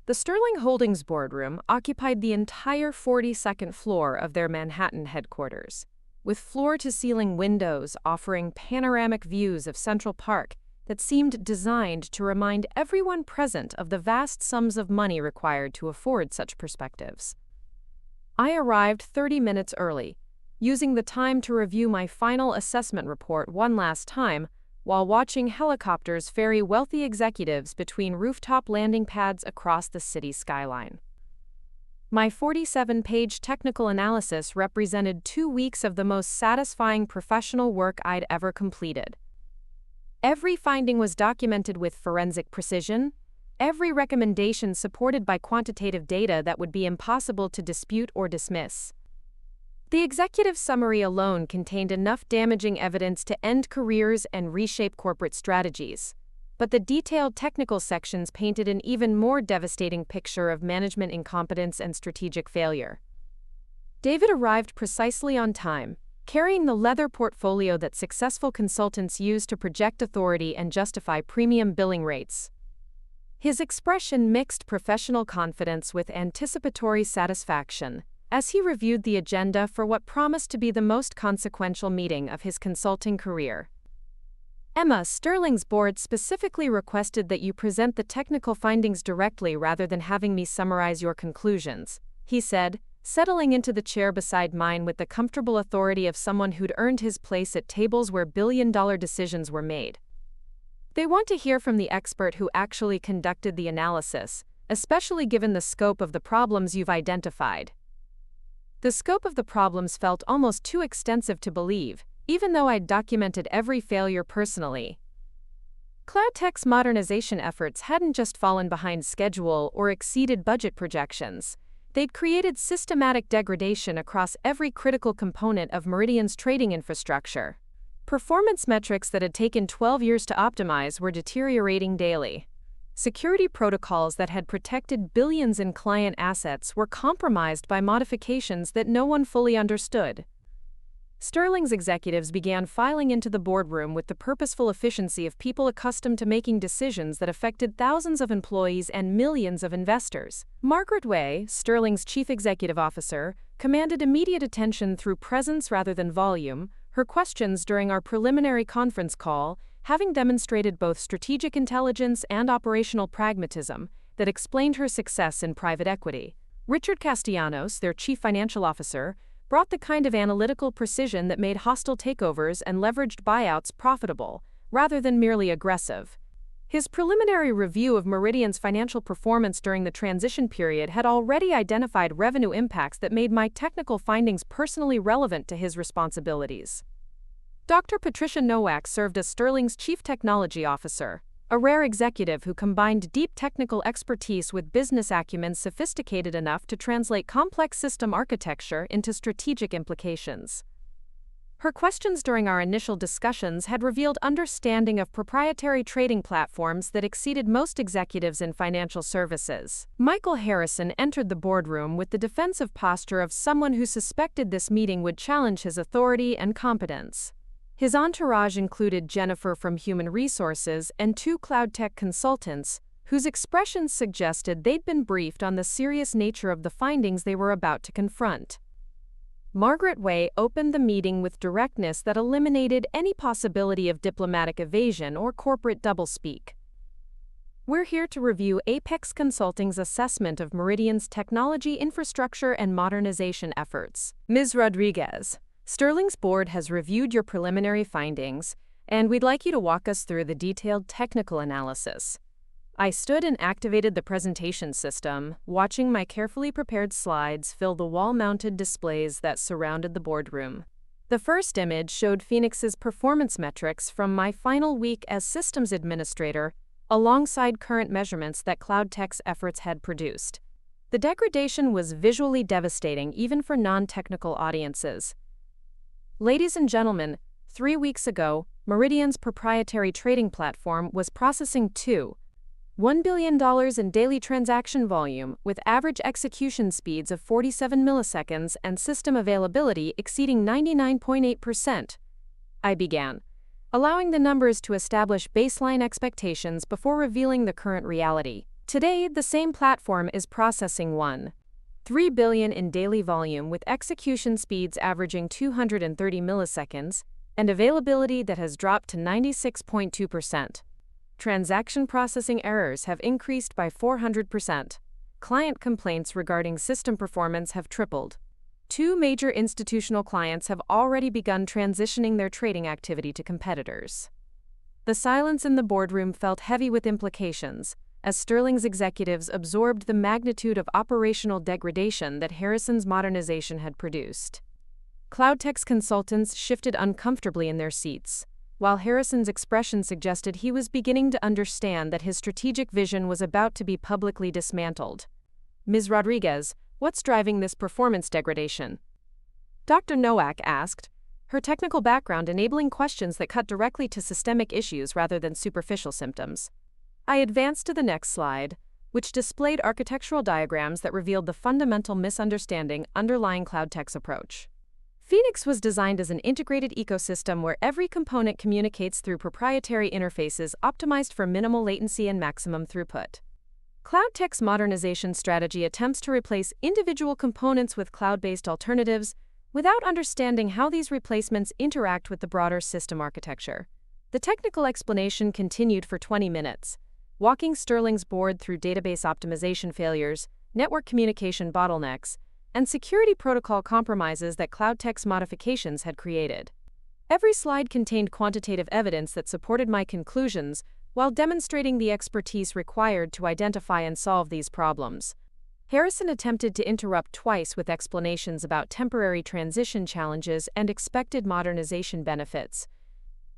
The Sterling Holdings boardroom occupied the entire 42nd floor of their Manhattan headquarters, with floor-to-ceiling windows offering panoramic views of Central Park that seemed designed to remind everyone present of the vast sums of money required to afford such perspectives. I arrived 30 minutes early, using the time to review my final assessment report one last time while watching helicopters ferry wealthy executives between rooftop landing pads across the city skyline. My 47-page technical analysis represented 2 weeks of the most satisfying professional work I'd ever completed. Every finding was documented with forensic precision, every recommendation supported by quantitative data that would be impossible to dispute or dismiss. The executive summary alone contained enough damaging evidence to end careers and reshape corporate strategies, but the detailed technical sections painted an even more devastating picture of management incompetence and strategic failure. David arrived precisely on time, carrying the leather portfolio that successful consultants use to project authority and justify premium billing rates. His expression mixed professional confidence with anticipatory satisfaction as he reviewed the agenda for what promised to be the most consequential meeting of his consulting career. Emma, Sterling's board specifically requested that you present the technical findings directly rather than having me summarize your conclusions, he said, settling into the chair beside mine with the comfortable authority of someone who'd earned his place at tables where billion-dollar decisions were made. They want to hear from the expert who actually conducted the analysis, especially given the scope of the problems you've identified. The scope of the problems felt almost too extensive to believe, even though I'd documented every failure personally. CloudTech's modernization efforts hadn't just fallen behind schedule or exceeded budget projections. They'd created systematic degradation across every critical component of Meridian's trading infrastructure. Performance metrics that had taken 12 years to optimize were deteriorating daily. Security protocols that had protected billions in client assets were compromised by modifications that no one fully understood. Sterling's executives began filing into the boardroom with the purposeful efficiency of people accustomed to making decisions that affected thousands of employees and millions of investors. Margaret Way, Sterling's chief executive officer, commanded immediate attention through presence rather than volume, her questions during our preliminary conference call having demonstrated both strategic intelligence and operational pragmatism that explained her success in private equity. Richard Castellanos, their chief financial officer, brought the kind of analytical precision that made hostile takeovers and leveraged buyouts profitable, rather than merely aggressive. His preliminary review of Meridian's financial performance during the transition period had already identified revenue impacts that made my technical findings personally relevant to his responsibilities. Dr. Patricia Nowak served as Sterling's Chief Technology Officer, a rare executive who combined deep technical expertise with business acumen sophisticated enough to translate complex system architecture into strategic implications. Her questions during our initial discussions had revealed understanding of proprietary trading platforms that exceeded most executives in financial services. Michael Harrison entered the boardroom with the defensive posture of someone who suspected this meeting would challenge his authority and competence. His entourage included Jennifer from Human Resources and two cloud tech consultants, whose expressions suggested they'd been briefed on the serious nature of the findings they were about to confront. Margaret Way opened the meeting with directness that eliminated any possibility of diplomatic evasion or corporate doublespeak. We're here to review Apex Consulting's assessment of Meridian's technology infrastructure and modernization efforts. Ms. Rodriguez, Sterling's board has reviewed your preliminary findings, and we'd like you to walk us through the detailed technical analysis. I stood and activated the presentation system, watching my carefully prepared slides fill the wall-mounted displays that surrounded the boardroom. The first image showed Phoenix's performance metrics from my final week as systems administrator, alongside current measurements that CloudTech's efforts had produced. The degradation was visually devastating even for non-technical audiences. Ladies and gentlemen, 3 weeks ago, Meridian's proprietary trading platform was processing $1 billion in daily transaction volume, with average execution speeds of 47 milliseconds and system availability exceeding 99.8%. I began, allowing the numbers to establish baseline expectations before revealing the current reality. Today, the same platform is processing $1.3 billion in daily volume with execution speeds averaging 230 milliseconds and availability that has dropped to 96.2%. Transaction processing errors have increased by 400%. Client complaints regarding system performance have tripled. 2 major institutional clients have already begun transitioning their trading activity to competitors. The silence in the boardroom felt heavy with implications, as Sterling's executives absorbed the magnitude of operational degradation that Harrison's modernization had produced. CloudTech's consultants shifted uncomfortably in their seats, while Harrison's expression suggested he was beginning to understand that his strategic vision was about to be publicly dismantled. Ms. Rodriguez, what's driving this performance degradation? Dr. Nowak asked, her technical background enabling questions that cut directly to systemic issues rather than superficial symptoms. I advanced to the next slide, which displayed architectural diagrams that revealed the fundamental misunderstanding underlying CloudTech's approach. Phoenix was designed as an integrated ecosystem where every component communicates through proprietary interfaces optimized for minimal latency and maximum throughput. CloudTech's modernization strategy attempts to replace individual components with cloud-based alternatives without understanding how these replacements interact with the broader system architecture. The technical explanation continued for 20 minutes, walking Sterling's board through database optimization failures, network communication bottlenecks, and security protocol compromises that CloudTech's modifications had created. Every slide contained quantitative evidence that supported my conclusions while demonstrating the expertise required to identify and solve these problems. Harrison attempted to interrupt twice with explanations about temporary transition challenges and expected modernization benefits.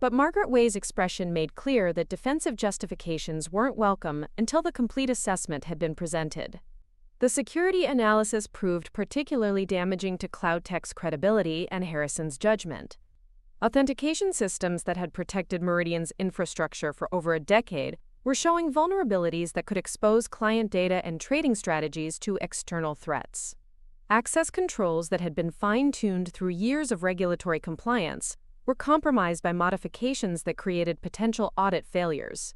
But Margaret Way's expression made clear that defensive justifications weren't welcome until the complete assessment had been presented. The security analysis proved particularly damaging to CloudTech's credibility and Harrison's judgment. Authentication systems that had protected Meridian's infrastructure for over a decade were showing vulnerabilities that could expose client data and trading strategies to external threats. Access controls that had been fine-tuned through years of regulatory compliance were compromised by modifications that created potential audit failures.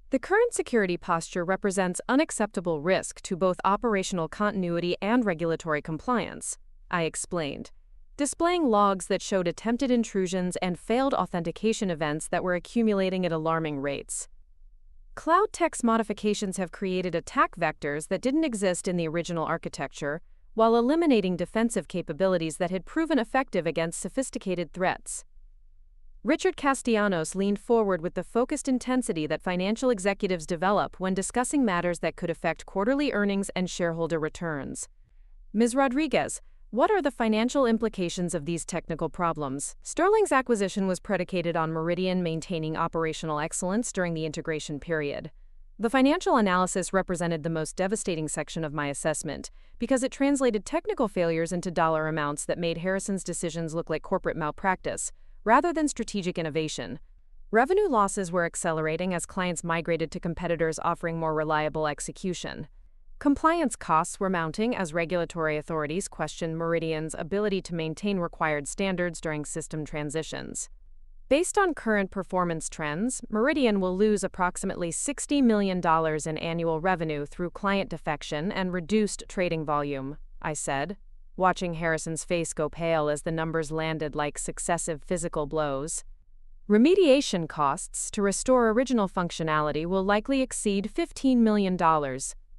The current security posture represents unacceptable risk to both operational continuity and regulatory compliance, I explained, displaying logs that showed attempted intrusions and failed authentication events that were accumulating at alarming rates. CloudTech's modifications have created attack vectors that didn't exist in the original architecture, while eliminating defensive capabilities that had proven effective against sophisticated threats. Richard Castellanos leaned forward with the focused intensity that financial executives develop when discussing matters that could affect quarterly earnings and shareholder returns. Ms. Rodriguez, what are the financial implications of these technical problems? Sterling's acquisition was predicated on Meridian maintaining operational excellence during the integration period. The financial analysis represented the most devastating section of my assessment because it translated technical failures into dollar amounts that made Harrison's decisions look like corporate malpractice, rather than strategic innovation. Revenue losses were accelerating as clients migrated to competitors offering more reliable execution. Compliance costs were mounting as regulatory authorities questioned Meridian's ability to maintain required standards during system transitions. Based on current performance trends, Meridian will lose approximately $60 million in annual revenue through client defection and reduced trading volume, I said, watching Harrison's face go pale as the numbers landed like successive physical blows. Remediation costs to restore original functionality will likely exceed $15 million,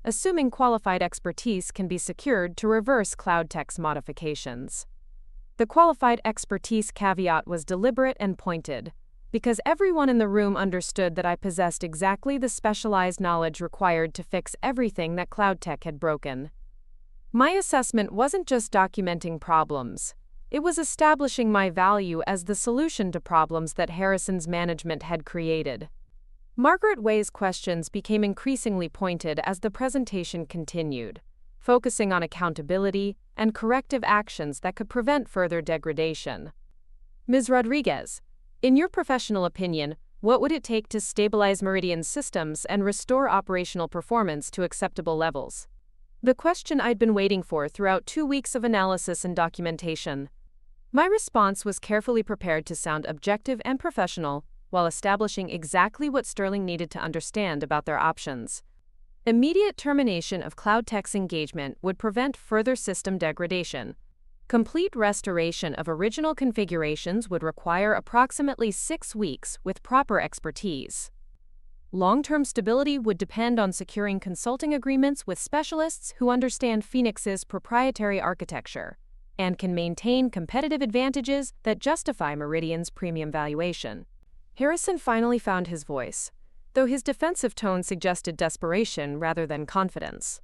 assuming qualified expertise can be secured to reverse CloudTech's modifications. The qualified expertise caveat was deliberate and pointed, because everyone in the room understood that I possessed exactly the specialized knowledge required to fix everything that CloudTech had broken. My assessment wasn't just documenting problems. It was establishing my value as the solution to problems that Harrison's management had created. Margaret Way's questions became increasingly pointed as the presentation continued, focusing on accountability and corrective actions that could prevent further degradation. Ms. Rodriguez, in your professional opinion, what would it take to stabilize Meridian's systems and restore operational performance to acceptable levels? The question I'd been waiting for throughout 2 weeks of analysis and documentation. My response was carefully prepared to sound objective and professional, while establishing exactly what Sterling needed to understand about their options. Immediate termination of CloudTech's engagement would prevent further system degradation. Complete restoration of original configurations would require approximately 6 weeks with proper expertise. Long-term stability would depend on securing consulting agreements with specialists who understand Phoenix's proprietary architecture and can maintain competitive advantages that justify Meridian's premium valuation. Harrison finally found his voice, though his defensive tone suggested desperation rather than confidence.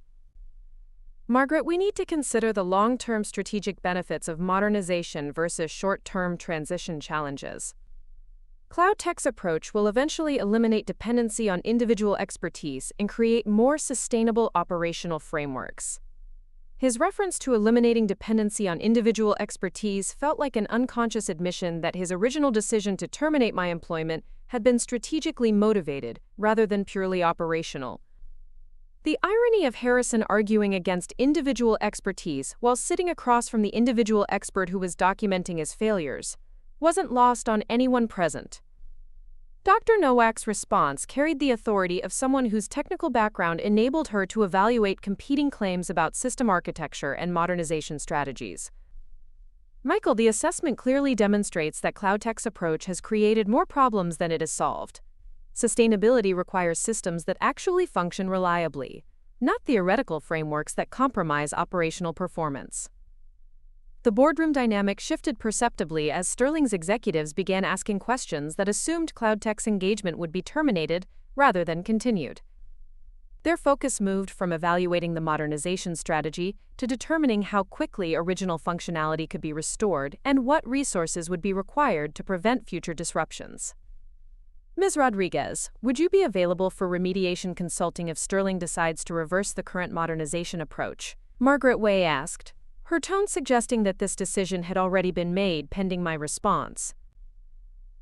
Margaret, we need to consider the long-term strategic benefits of modernization versus short-term transition challenges. CloudTech's approach will eventually eliminate dependency on individual expertise and create more sustainable operational frameworks. His reference to eliminating dependency on individual expertise felt like an unconscious admission that his original decision to terminate my employment had been strategically motivated rather than purely operational. The irony of Harrison arguing against individual expertise while sitting across from the individual expert who was documenting his failures wasn't lost on anyone present. Dr. Nowak's response carried the authority of someone whose technical background enabled her to evaluate competing claims about system architecture and modernization strategies. Michael, the assessment clearly demonstrates that CloudTech's approach has created more problems than it has solved. Sustainability requires systems that actually function reliably, not theoretical frameworks that compromise operational performance. The boardroom dynamic shifted perceptibly as Sterling's executives began asking questions that assumed CloudTech's engagement would be terminated rather than continued. Their focus moved from evaluating the modernization strategy to determining how quickly original functionality could be restored and what resources would be required to prevent future disruptions. Ms. Rodriguez, would you be available for remediation consulting if Sterling decides to reverse the current modernization approach? Margaret Way asked, her tone suggesting that this decision had already been made pending my response.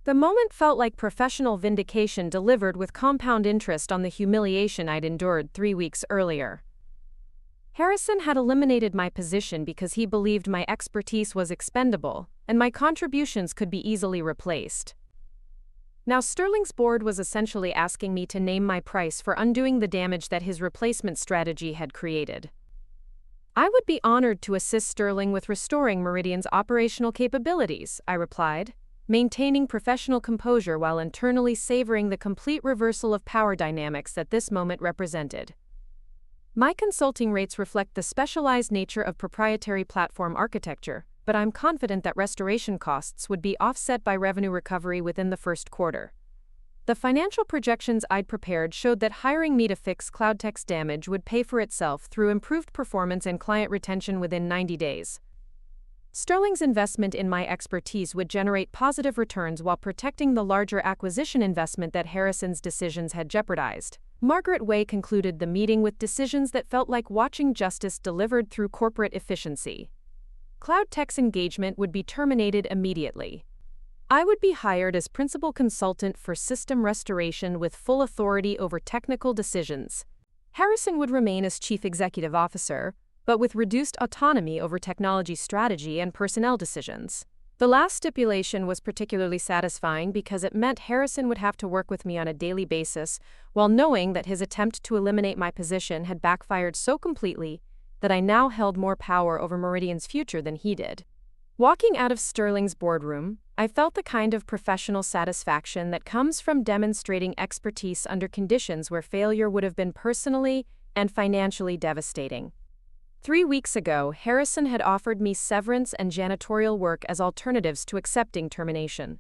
The moment felt like professional vindication delivered with compound interest on the humiliation I'd endured 3 weeks earlier. Harrison had eliminated my position because he believed my expertise was expendable, and my contributions could be easily replaced. Now Sterling's board was essentially asking me to name my price for undoing the damage that his replacement strategy had created. I would be honored to assist Sterling with restoring Meridian's operational capabilities, I replied, maintaining professional composure while internally savoring the complete reversal of power dynamics that this moment represented. My consulting rates reflect the specialized nature of proprietary platform architecture, but I'm confident that restoration costs would be offset by revenue recovery within the first quarter. The financial projections I'd prepared showed that hiring me to fix CloudTech's damage would pay for itself through improved performance and client retention within 90 days. Sterling's investment in my expertise would generate positive returns while protecting the larger acquisition investment that Harrison's decisions had jeopardized. Margaret Way concluded the meeting with decisions that felt like watching justice delivered through corporate efficiency. CloudTech's engagement would be terminated immediately. I would be hired as principal consultant for system restoration with full authority over technical decisions. Harrison would remain as chief executive officer, but with reduced autonomy over technology strategy and personnel decisions. The last stipulation was particularly satisfying because it meant Harrison would have to work with me on a daily basis, while knowing that his attempt to eliminate my position had backfired so completely that I now held more power over Meridian's future than he did. Walking out of Sterling's boardroom, I felt the kind of professional satisfaction that comes from demonstrating expertise under conditions where failure would have been personally and financially devastating. 3 weeks ago, Harrison had offered me severance and janitorial work as alternatives to accepting termination.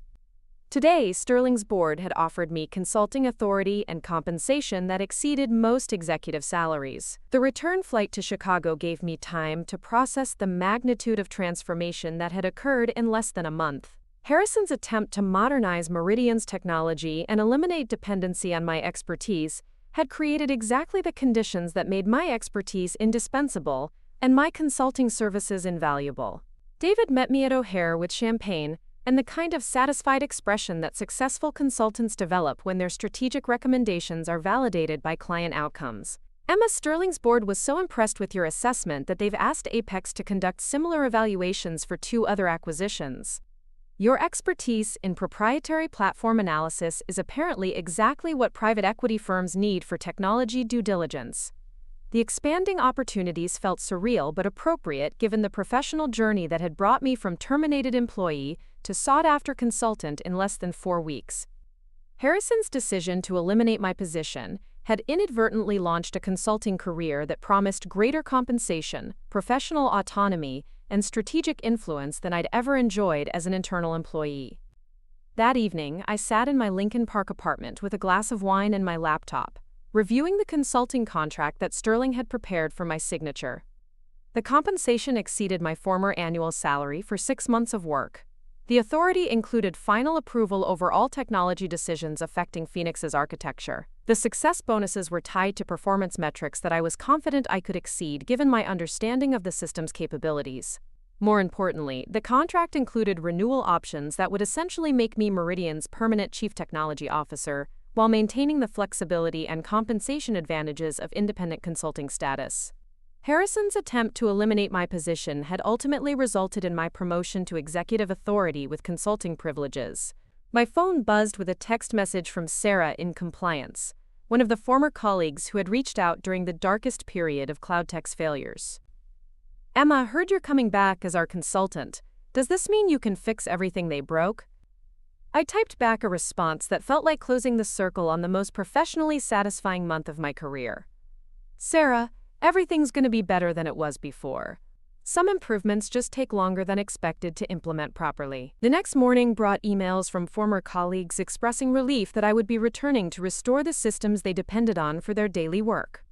Today, Sterling's board had offered me consulting authority and compensation that exceeded most executive salaries. The return flight to Chicago gave me time to process the magnitude of transformation that had occurred in less than a month. Harrison's attempt to modernize Meridian's technology and eliminate dependency on my expertise had created exactly the conditions that made my expertise indispensable and my consulting services invaluable. David met me at O'Hare with champagne and the kind of satisfied expression that successful consultants develop when their strategic recommendations are validated by client outcomes. Emma, Sterling's board was so impressed with your assessment that they've asked Apex to conduct similar evaluations for 2 other acquisitions. Your expertise in proprietary platform analysis is apparently exactly what private equity firms need for technology due diligence. The expanding opportunities felt surreal but appropriate given the professional journey that had brought me from terminated employee to sought-after consultant in less than 4 weeks. Harrison's decision to eliminate my position had inadvertently launched a consulting career that promised greater compensation, professional autonomy, and strategic influence than I'd ever enjoyed as an internal employee. That evening, I sat in my Lincoln Park apartment with a glass of wine and my laptop, reviewing the consulting contract that Sterling had prepared for my signature. The compensation exceeded my former annual salary for 6 months of work. The authority included final approval over all technology decisions affecting Phoenix's architecture. The success bonuses were tied to performance metrics that I was confident I could exceed given my understanding of the system's capabilities. More importantly, the contract included renewal options that would essentially make me Meridian's permanent chief technology officer, while maintaining the flexibility and compensation advantages of independent consulting status. Harrison's attempt to eliminate my position had ultimately resulted in my promotion to executive authority with consulting privileges. My phone buzzed with a text message from Sarah in compliance, one of the former colleagues who had reached out during the darkest period of CloudTech's failures. Emma, heard you're coming back as our consultant. Does this mean you can fix everything they broke? I typed back a response that felt like closing the circle on the most professionally satisfying month of my career. Sarah, everything's going to be better than it was before. Some improvements just take longer than expected to implement properly. The next morning brought emails from former colleagues expressing relief that I would be returning to restore the systems they depended on for their daily work.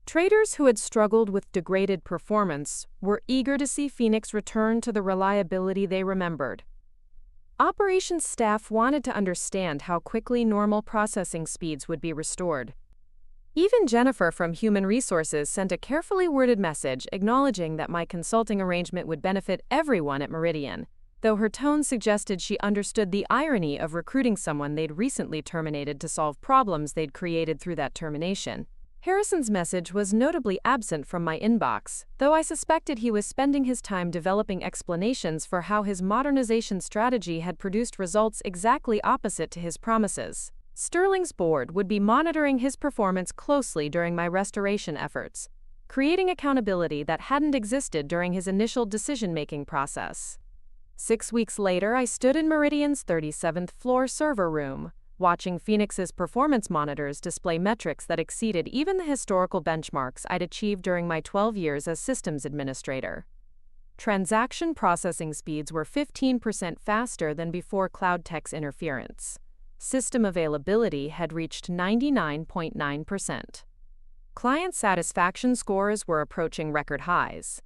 Traders who had struggled with degraded performance were eager to see Phoenix return to the reliability they remembered. Operations staff wanted to understand how quickly normal processing speeds would be restored. Even Jennifer from Human Resources sent a carefully worded message acknowledging that my consulting arrangement would benefit everyone at Meridian, though her tone suggested she understood the irony of recruiting someone they'd recently terminated to solve problems they'd created through that termination. Harrison's message was notably absent from my inbox, though I suspected he was spending his time developing explanations for how his modernization strategy had produced results exactly opposite to his promises. Sterling's board would be monitoring his performance closely during my restoration efforts, creating accountability that hadn't existed during his initial decision-making process. 6 weeks later, I stood in Meridian's 37th floor server room, watching Phoenix's performance monitors display metrics that exceeded even the historical benchmarks I'd achieved during my 12 years as systems administrator. Transaction processing speeds were 15% faster than before CloudTech's interference. System availability had reached 99.9%. Client satisfaction scores were approaching record highs.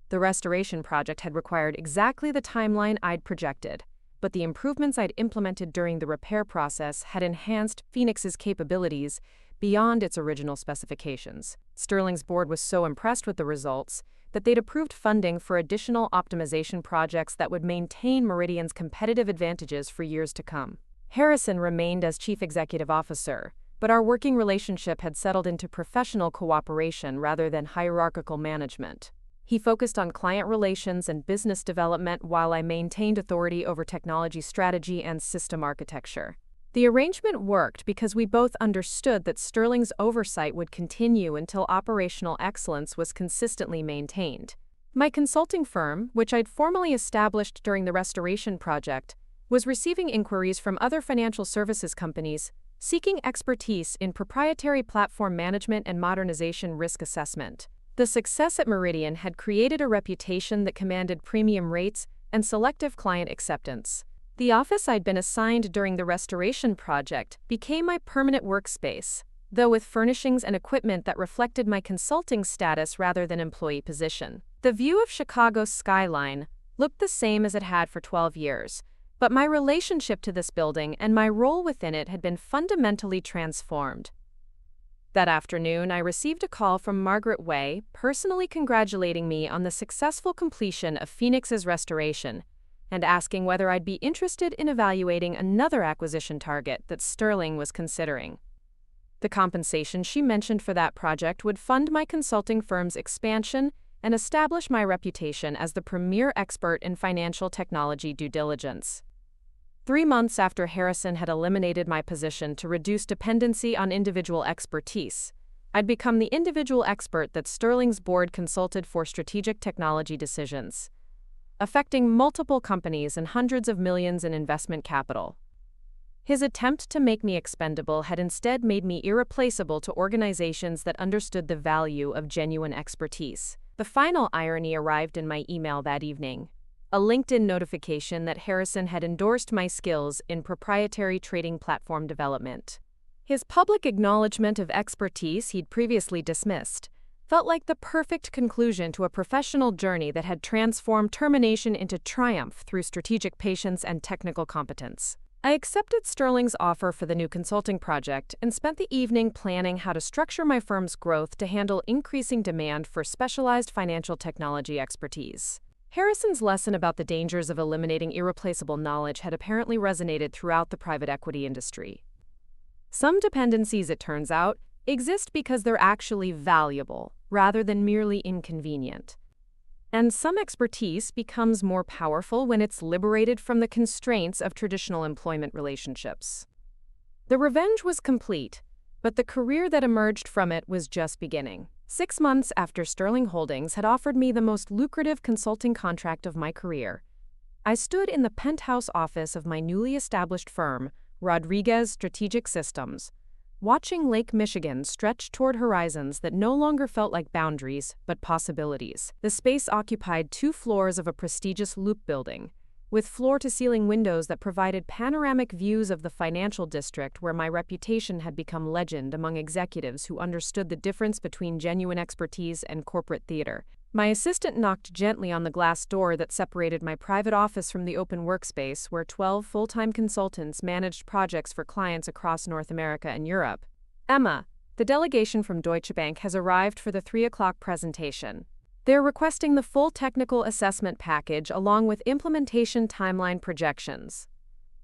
The restoration project had required exactly the timeline I'd projected, but the improvements I'd implemented during the repair process had enhanced Phoenix's capabilities beyond its original specifications. Sterling's board was so impressed with the results that they'd approved funding for additional optimization projects that would maintain Meridian's competitive advantages for years to come. Harrison remained as chief executive officer, but our working relationship had settled into professional cooperation rather than hierarchical management. He focused on client relations and business development while I maintained authority over technology strategy and system architecture. The arrangement worked because we both understood that Sterling's oversight would continue until operational excellence was consistently maintained. My consulting firm, which I'd formally established during the restoration project, was receiving inquiries from other financial services companies seeking expertise in proprietary platform management and modernization risk assessment. The success at Meridian had created a reputation that commanded premium rates and selective client acceptance. The office I'd been assigned during the restoration project became my permanent workspace, though with furnishings and equipment that reflected my consulting status rather than employee position. The view of Chicago's skyline looked the same as it had for 12 years, but my relationship to this building and my role within it had been fundamentally transformed. That afternoon, I received a call from Margaret Way, personally congratulating me on the successful completion of Phoenix's restoration and asking whether I'd be interested in evaluating another acquisition target that Sterling was considering. The compensation she mentioned for that project would fund my consulting firm's expansion and establish my reputation as the premier expert in financial technology due diligence. 3 months after Harrison had eliminated my position to reduce dependency on individual expertise, I'd become the individual expert that Sterling's board consulted for strategic technology decisions, affecting multiple companies and hundreds of millions in investment capital. His attempt to make me expendable had instead made me irreplaceable to organizations that understood the value of genuine expertise. The final irony arrived in my email that evening: a LinkedIn notification that Harrison had endorsed my skills in proprietary trading platform development. His public acknowledgement of expertise he'd previously dismissed felt like the perfect conclusion to a professional journey that had transformed termination into triumph through strategic patience and technical competence. I accepted Sterling's offer for the new consulting project and spent the evening planning how to structure my firm's growth to handle increasing demand for specialized financial technology expertise. Harrison's lesson about the dangers of eliminating irreplaceable knowledge had apparently resonated throughout the private equity industry. Some dependencies, it turns out, exist because they're actually valuable, rather than merely inconvenient. And some expertise becomes more powerful when it's liberated from the constraints of traditional employment relationships. The revenge was complete, but the career that emerged from it was just beginning. 6 months after Sterling Holdings had offered me the most lucrative consulting contract of my career, I stood in the penthouse office of my newly established firm, Rodriguez Strategic Systems, watching Lake Michigan stretch toward horizons that no longer felt like boundaries, but possibilities. The space occupied 2 floors of a prestigious loop building, with floor-to-ceiling windows that provided panoramic views of the financial district where my reputation had become legend among executives who understood the difference between genuine expertise and corporate theater. My assistant knocked gently on the glass door that separated my private office from the open workspace where 12 full-time consultants managed projects for clients across North America and Europe. "Emma, the delegation from Deutsche Bank has arrived for the 3 o'clock presentation. They're requesting the full technical assessment package along with implementation timeline projections."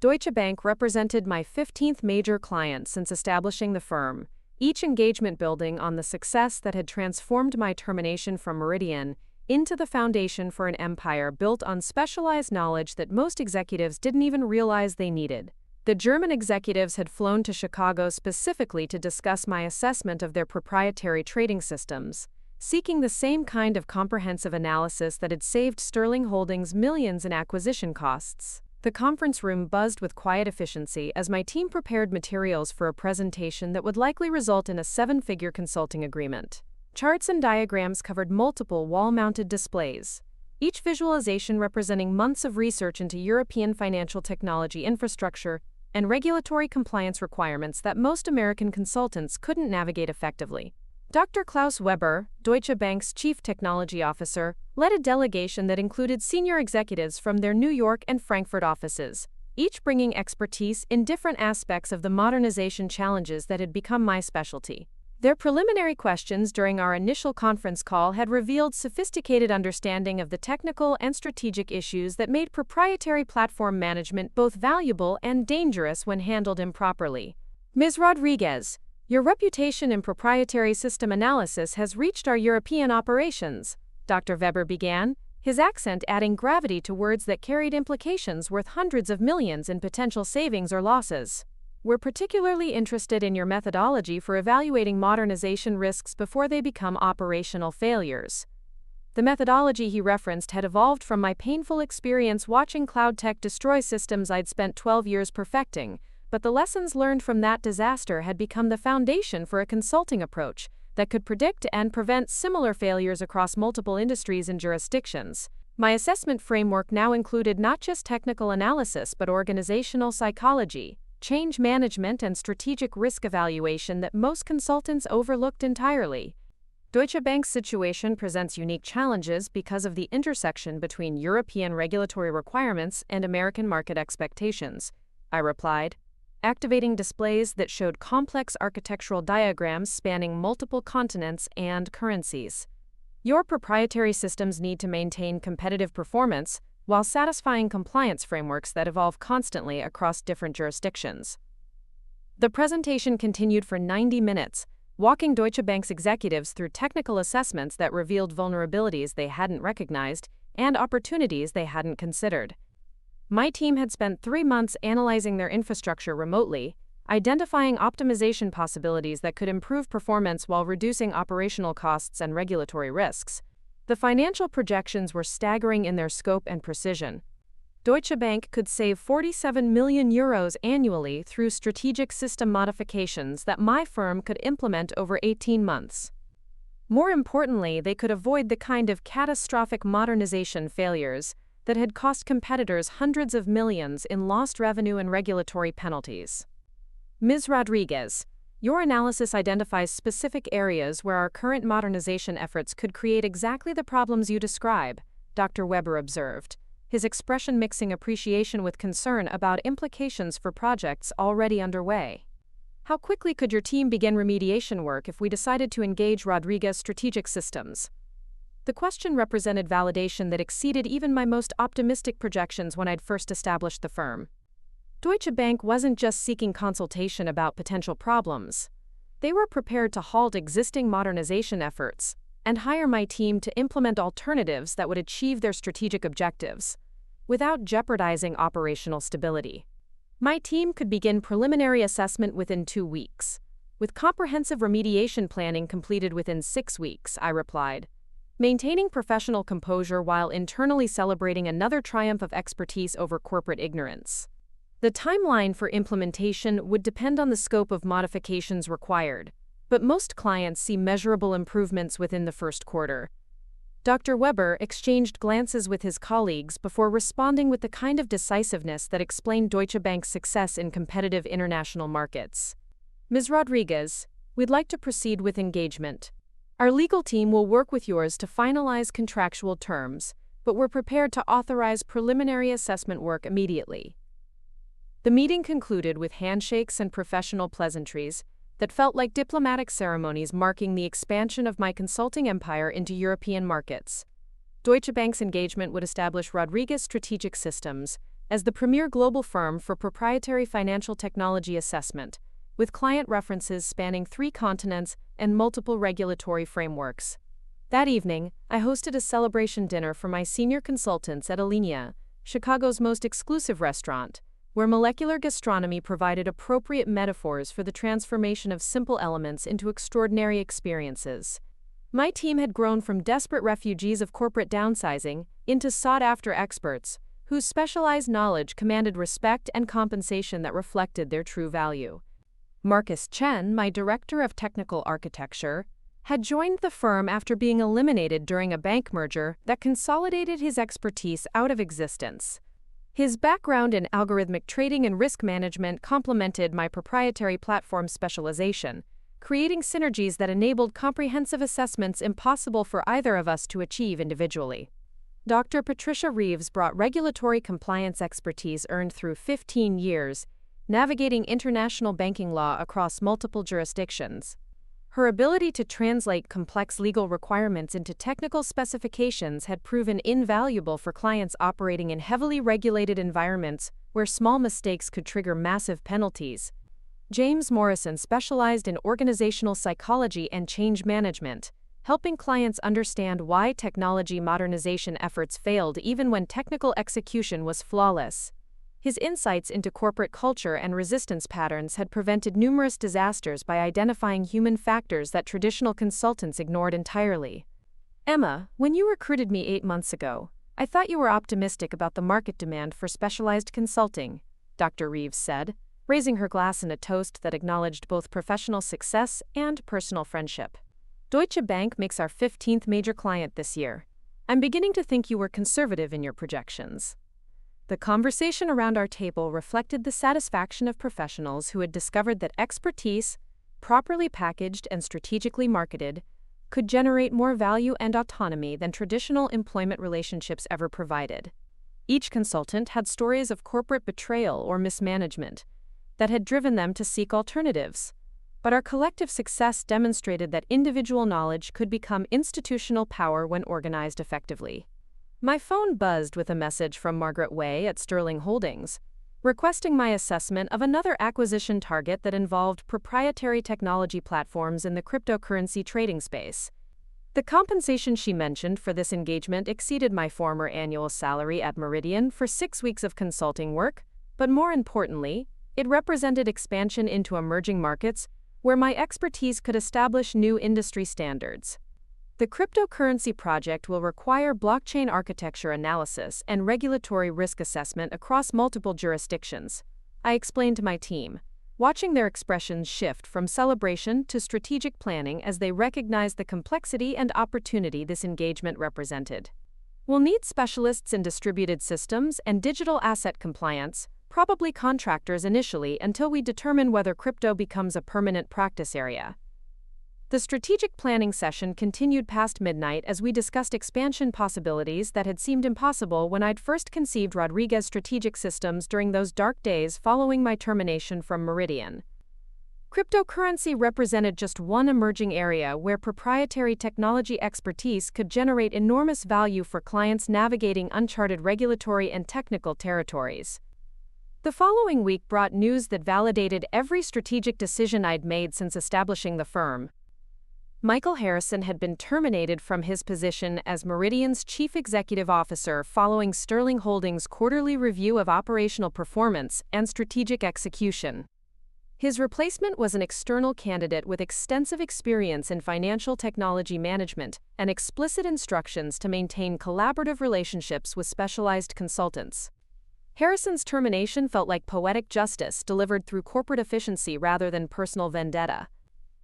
Deutsche Bank represented my 15th major client since establishing the firm, each engagement building on the success that had transformed my termination from Meridian into the foundation for an empire built on specialized knowledge that most executives didn't even realize they needed. The German executives had flown to Chicago specifically to discuss my assessment of their proprietary trading systems, seeking the same kind of comprehensive analysis that had saved Sterling Holdings millions in acquisition costs. The conference room buzzed with quiet efficiency as my team prepared materials for a presentation that would likely result in a seven-figure consulting agreement. Charts and diagrams covered multiple wall-mounted displays, each visualization representing months of research into European financial technology infrastructure and regulatory compliance requirements that most American consultants couldn't navigate effectively. Dr. Klaus Weber, Deutsche Bank's chief technology officer, led a delegation that included senior executives from their New York and Frankfurt offices, each bringing expertise in different aspects of the modernization challenges that had become my specialty. Their preliminary questions during our initial conference call had revealed sophisticated understanding of the technical and strategic issues that made proprietary platform management both valuable and dangerous when handled improperly. Ms. Rodriguez, your reputation in proprietary system analysis has reached our European operations, Dr. Weber began, his accent adding gravity to words that carried implications worth hundreds of millions in potential savings or losses. We're particularly interested in your methodology for evaluating modernization risks before they become operational failures. The methodology he referenced had evolved from my painful experience watching cloud tech destroy systems I'd spent 12 years perfecting, but the lessons learned from that disaster had become the foundation for a consulting approach that could predict and prevent similar failures across multiple industries and jurisdictions. My assessment framework now included not just technical analysis but organizational psychology, change management, and strategic risk evaluation that most consultants overlooked entirely. Deutsche Bank's situation presents unique challenges because of the intersection between European regulatory requirements and American market expectations, I replied, activating displays that showed complex architectural diagrams spanning multiple continents and currencies. Your proprietary systems need to maintain competitive performance while satisfying compliance frameworks that evolve constantly across different jurisdictions. The presentation continued for 90 minutes, walking Deutsche Bank's executives through technical assessments that revealed vulnerabilities they hadn't recognized and opportunities they hadn't considered. My team had spent 3 months analyzing their infrastructure remotely, identifying optimization possibilities that could improve performance while reducing operational costs and regulatory risks. The financial projections were staggering in their scope and precision. Deutsche Bank could save 47 million euros annually through strategic system modifications that my firm could implement over 18 months. More importantly, they could avoid the kind of catastrophic modernization failures that had cost competitors hundreds of millions in lost revenue and regulatory penalties. Ms. Rodriguez, your analysis identifies specific areas where our current modernization efforts could create exactly the problems you describe, Dr. Weber observed, his expression mixing appreciation with concern about implications for projects already underway. How quickly could your team begin remediation work if we decided to engage Rodriguez Strategic Systems? The question represented validation that exceeded even my most optimistic projections when I'd first established the firm. Deutsche Bank wasn't just seeking consultation about potential problems. They were prepared to halt existing modernization efforts and hire my team to implement alternatives that would achieve their strategic objectives, without jeopardizing operational stability. My team could begin preliminary assessment within 2 weeks, with comprehensive remediation planning completed within 6 weeks, I replied, maintaining professional composure while internally celebrating another triumph of expertise over corporate ignorance. The timeline for implementation would depend on the scope of modifications required, but most clients see measurable improvements within the first quarter. Dr. Weber exchanged glances with his colleagues before responding with the kind of decisiveness that explained Deutsche Bank's success in competitive international markets. Ms. Rodriguez, we'd like to proceed with engagement. Our legal team will work with yours to finalize contractual terms, but we're prepared to authorize preliminary assessment work immediately. The meeting concluded with handshakes and professional pleasantries that felt like diplomatic ceremonies marking the expansion of my consulting empire into European markets. Deutsche Bank's engagement would establish Rodriguez Strategic Systems as the premier global firm for proprietary financial technology assessment, with client references spanning 3 continents and multiple regulatory frameworks. That evening, I hosted a celebration dinner for my senior consultants at Alinea, Chicago's most exclusive restaurant, where molecular gastronomy provided appropriate metaphors for the transformation of simple elements into extraordinary experiences. My team had grown from desperate refugees of corporate downsizing into sought-after experts whose specialized knowledge commanded respect and compensation that reflected their true value. Marcus Chen, my director of technical architecture, had joined the firm after being eliminated during a bank merger that consolidated his expertise out of existence. His background in algorithmic trading and risk management complemented my proprietary platform specialization, creating synergies that enabled comprehensive assessments impossible for either of us to achieve individually. Dr. Patricia Reeves brought regulatory compliance expertise earned through 15 years, navigating international banking law across multiple jurisdictions. Her ability to translate complex legal requirements into technical specifications had proven invaluable for clients operating in heavily regulated environments where small mistakes could trigger massive penalties. James Morrison specialized in organizational psychology and change management, helping clients understand why technology modernization efforts failed even when technical execution was flawless. His insights into corporate culture and resistance patterns had prevented numerous disasters by identifying human factors that traditional consultants ignored entirely. Emma, when you recruited me 8 months ago, I thought you were optimistic about the market demand for specialized consulting, Dr. Reeves said, raising her glass in a toast that acknowledged both professional success and personal friendship. Deutsche Bank makes our 15th major client this year. I'm beginning to think you were conservative in your projections. The conversation around our table reflected the satisfaction of professionals who had discovered that expertise, properly packaged and strategically marketed, could generate more value and autonomy than traditional employment relationships ever provided. Each consultant had stories of corporate betrayal or mismanagement that had driven them to seek alternatives. But our collective success demonstrated that individual knowledge could become institutional power when organized effectively. My phone buzzed with a message from Margaret Way at Sterling Holdings, requesting my assessment of another acquisition target that involved proprietary technology platforms in the cryptocurrency trading space. The compensation she mentioned for this engagement exceeded my former annual salary at Meridian for 6 weeks of consulting work, but more importantly, it represented expansion into emerging markets where my expertise could establish new industry standards. The cryptocurrency project will require blockchain architecture analysis and regulatory risk assessment across multiple jurisdictions, I explained to my team, watching their expressions shift from celebration to strategic planning as they recognized the complexity and opportunity this engagement represented. We'll need specialists in distributed systems and digital asset compliance, probably contractors initially until we determine whether crypto becomes a permanent practice area. The strategic planning session continued past midnight as we discussed expansion possibilities that had seemed impossible when I'd first conceived Rodriguez Strategic Systems during those dark days following my termination from Meridian. Cryptocurrency represented just one emerging area where proprietary technology expertise could generate enormous value for clients navigating uncharted regulatory and technical territories. The following week brought news that validated every strategic decision I'd made since establishing the firm. Michael Harrison had been terminated from his position as Meridian's Chief Executive Officer following Sterling Holdings' quarterly review of operational performance and strategic execution. His replacement was an external candidate with extensive experience in financial technology management and explicit instructions to maintain collaborative relationships with specialized consultants. Harrison's termination felt like poetic justice delivered through corporate efficiency rather than personal vendetta.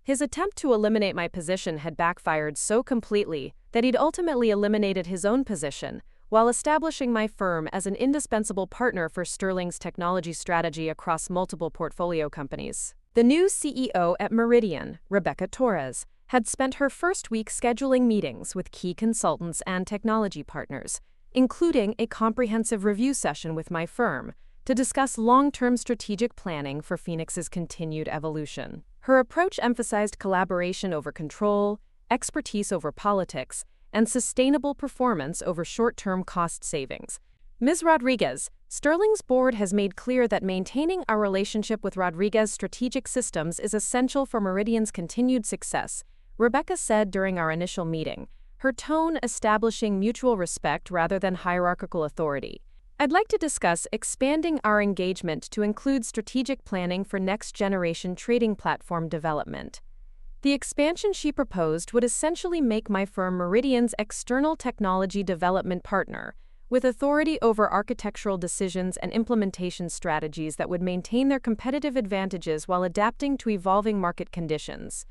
His attempt to eliminate my position had backfired so completely that he'd ultimately eliminated his own position, while establishing my firm as an indispensable partner for Sterling's technology strategy across multiple portfolio companies. The new CEO at Meridian, Rebecca Torres, had spent her first week scheduling meetings with key consultants and technology partners, including a comprehensive review session with my firm, to discuss long-term strategic planning for Phoenix's continued evolution. Her approach emphasized collaboration over control, expertise over politics, and sustainable performance over short-term cost savings. Ms. Rodriguez, Sterling's board has made clear that maintaining our relationship with Rodriguez Strategic Systems is essential for Meridian's continued success, Rebecca said during our initial meeting, her tone establishing mutual respect rather than hierarchical authority. I'd like to discuss expanding our engagement to include strategic planning for next-generation trading platform development. The expansion she proposed would essentially make my firm Meridian's external technology development partner, with authority over architectural decisions and implementation strategies that would maintain their competitive advantages while adapting to evolving market conditions.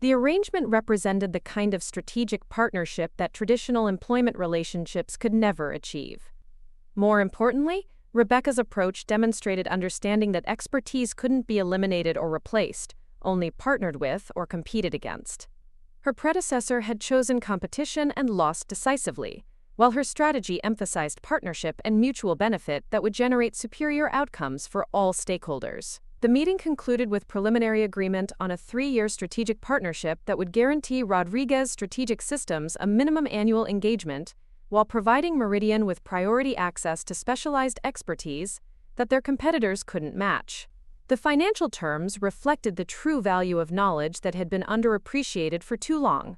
The arrangement represented the kind of strategic partnership that traditional employment relationships could never achieve. More importantly, Rebecca's approach demonstrated understanding that expertise couldn't be eliminated or replaced, only partnered with or competed against. Her predecessor had chosen competition and lost decisively, while her strategy emphasized partnership and mutual benefit that would generate superior outcomes for all stakeholders. The meeting concluded with preliminary agreement on a 3-year strategic partnership that would guarantee Rodriguez Strategic Systems a minimum annual engagement, while providing Meridian with priority access to specialized expertise that their competitors couldn't match. The financial terms reflected the true value of knowledge that had been underappreciated for too long.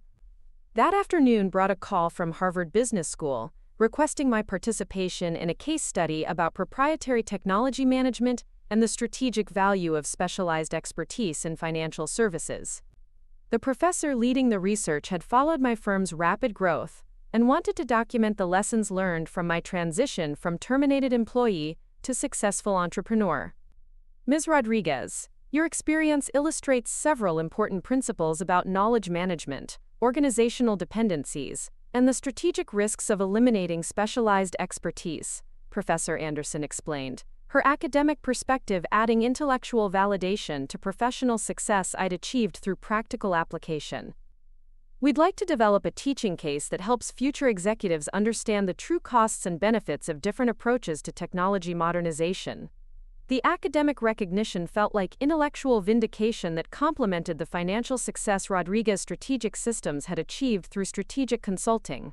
That afternoon brought a call from Harvard Business School, requesting my participation in a case study about proprietary technology management and the strategic value of specialized expertise in financial services. The professor leading the research had followed my firm's rapid growth and wanted to document the lessons learned from my transition from terminated employee to successful entrepreneur. Ms. Rodriguez, your experience illustrates several important principles about knowledge management, organizational dependencies, and the strategic risks of eliminating specialized expertise, Professor Anderson explained, her academic perspective adding intellectual validation to professional success I'd achieved through practical application. We'd like to develop a teaching case that helps future executives understand the true costs and benefits of different approaches to technology modernization. The academic recognition felt like intellectual vindication that complemented the financial success Rodriguez Strategic Systems had achieved through strategic consulting.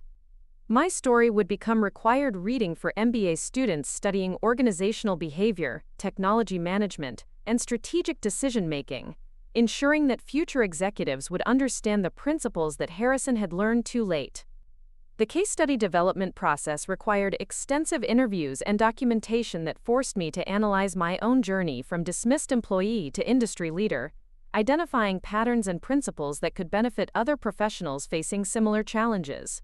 My story would become required reading for MBA students studying organizational behavior, technology management, and strategic decision-making, ensuring that future executives would understand the principles that Harrison had learned too late. The case study development process required extensive interviews and documentation that forced me to analyze my own journey from dismissed employee to industry leader, identifying patterns and principles that could benefit other professionals facing similar challenges.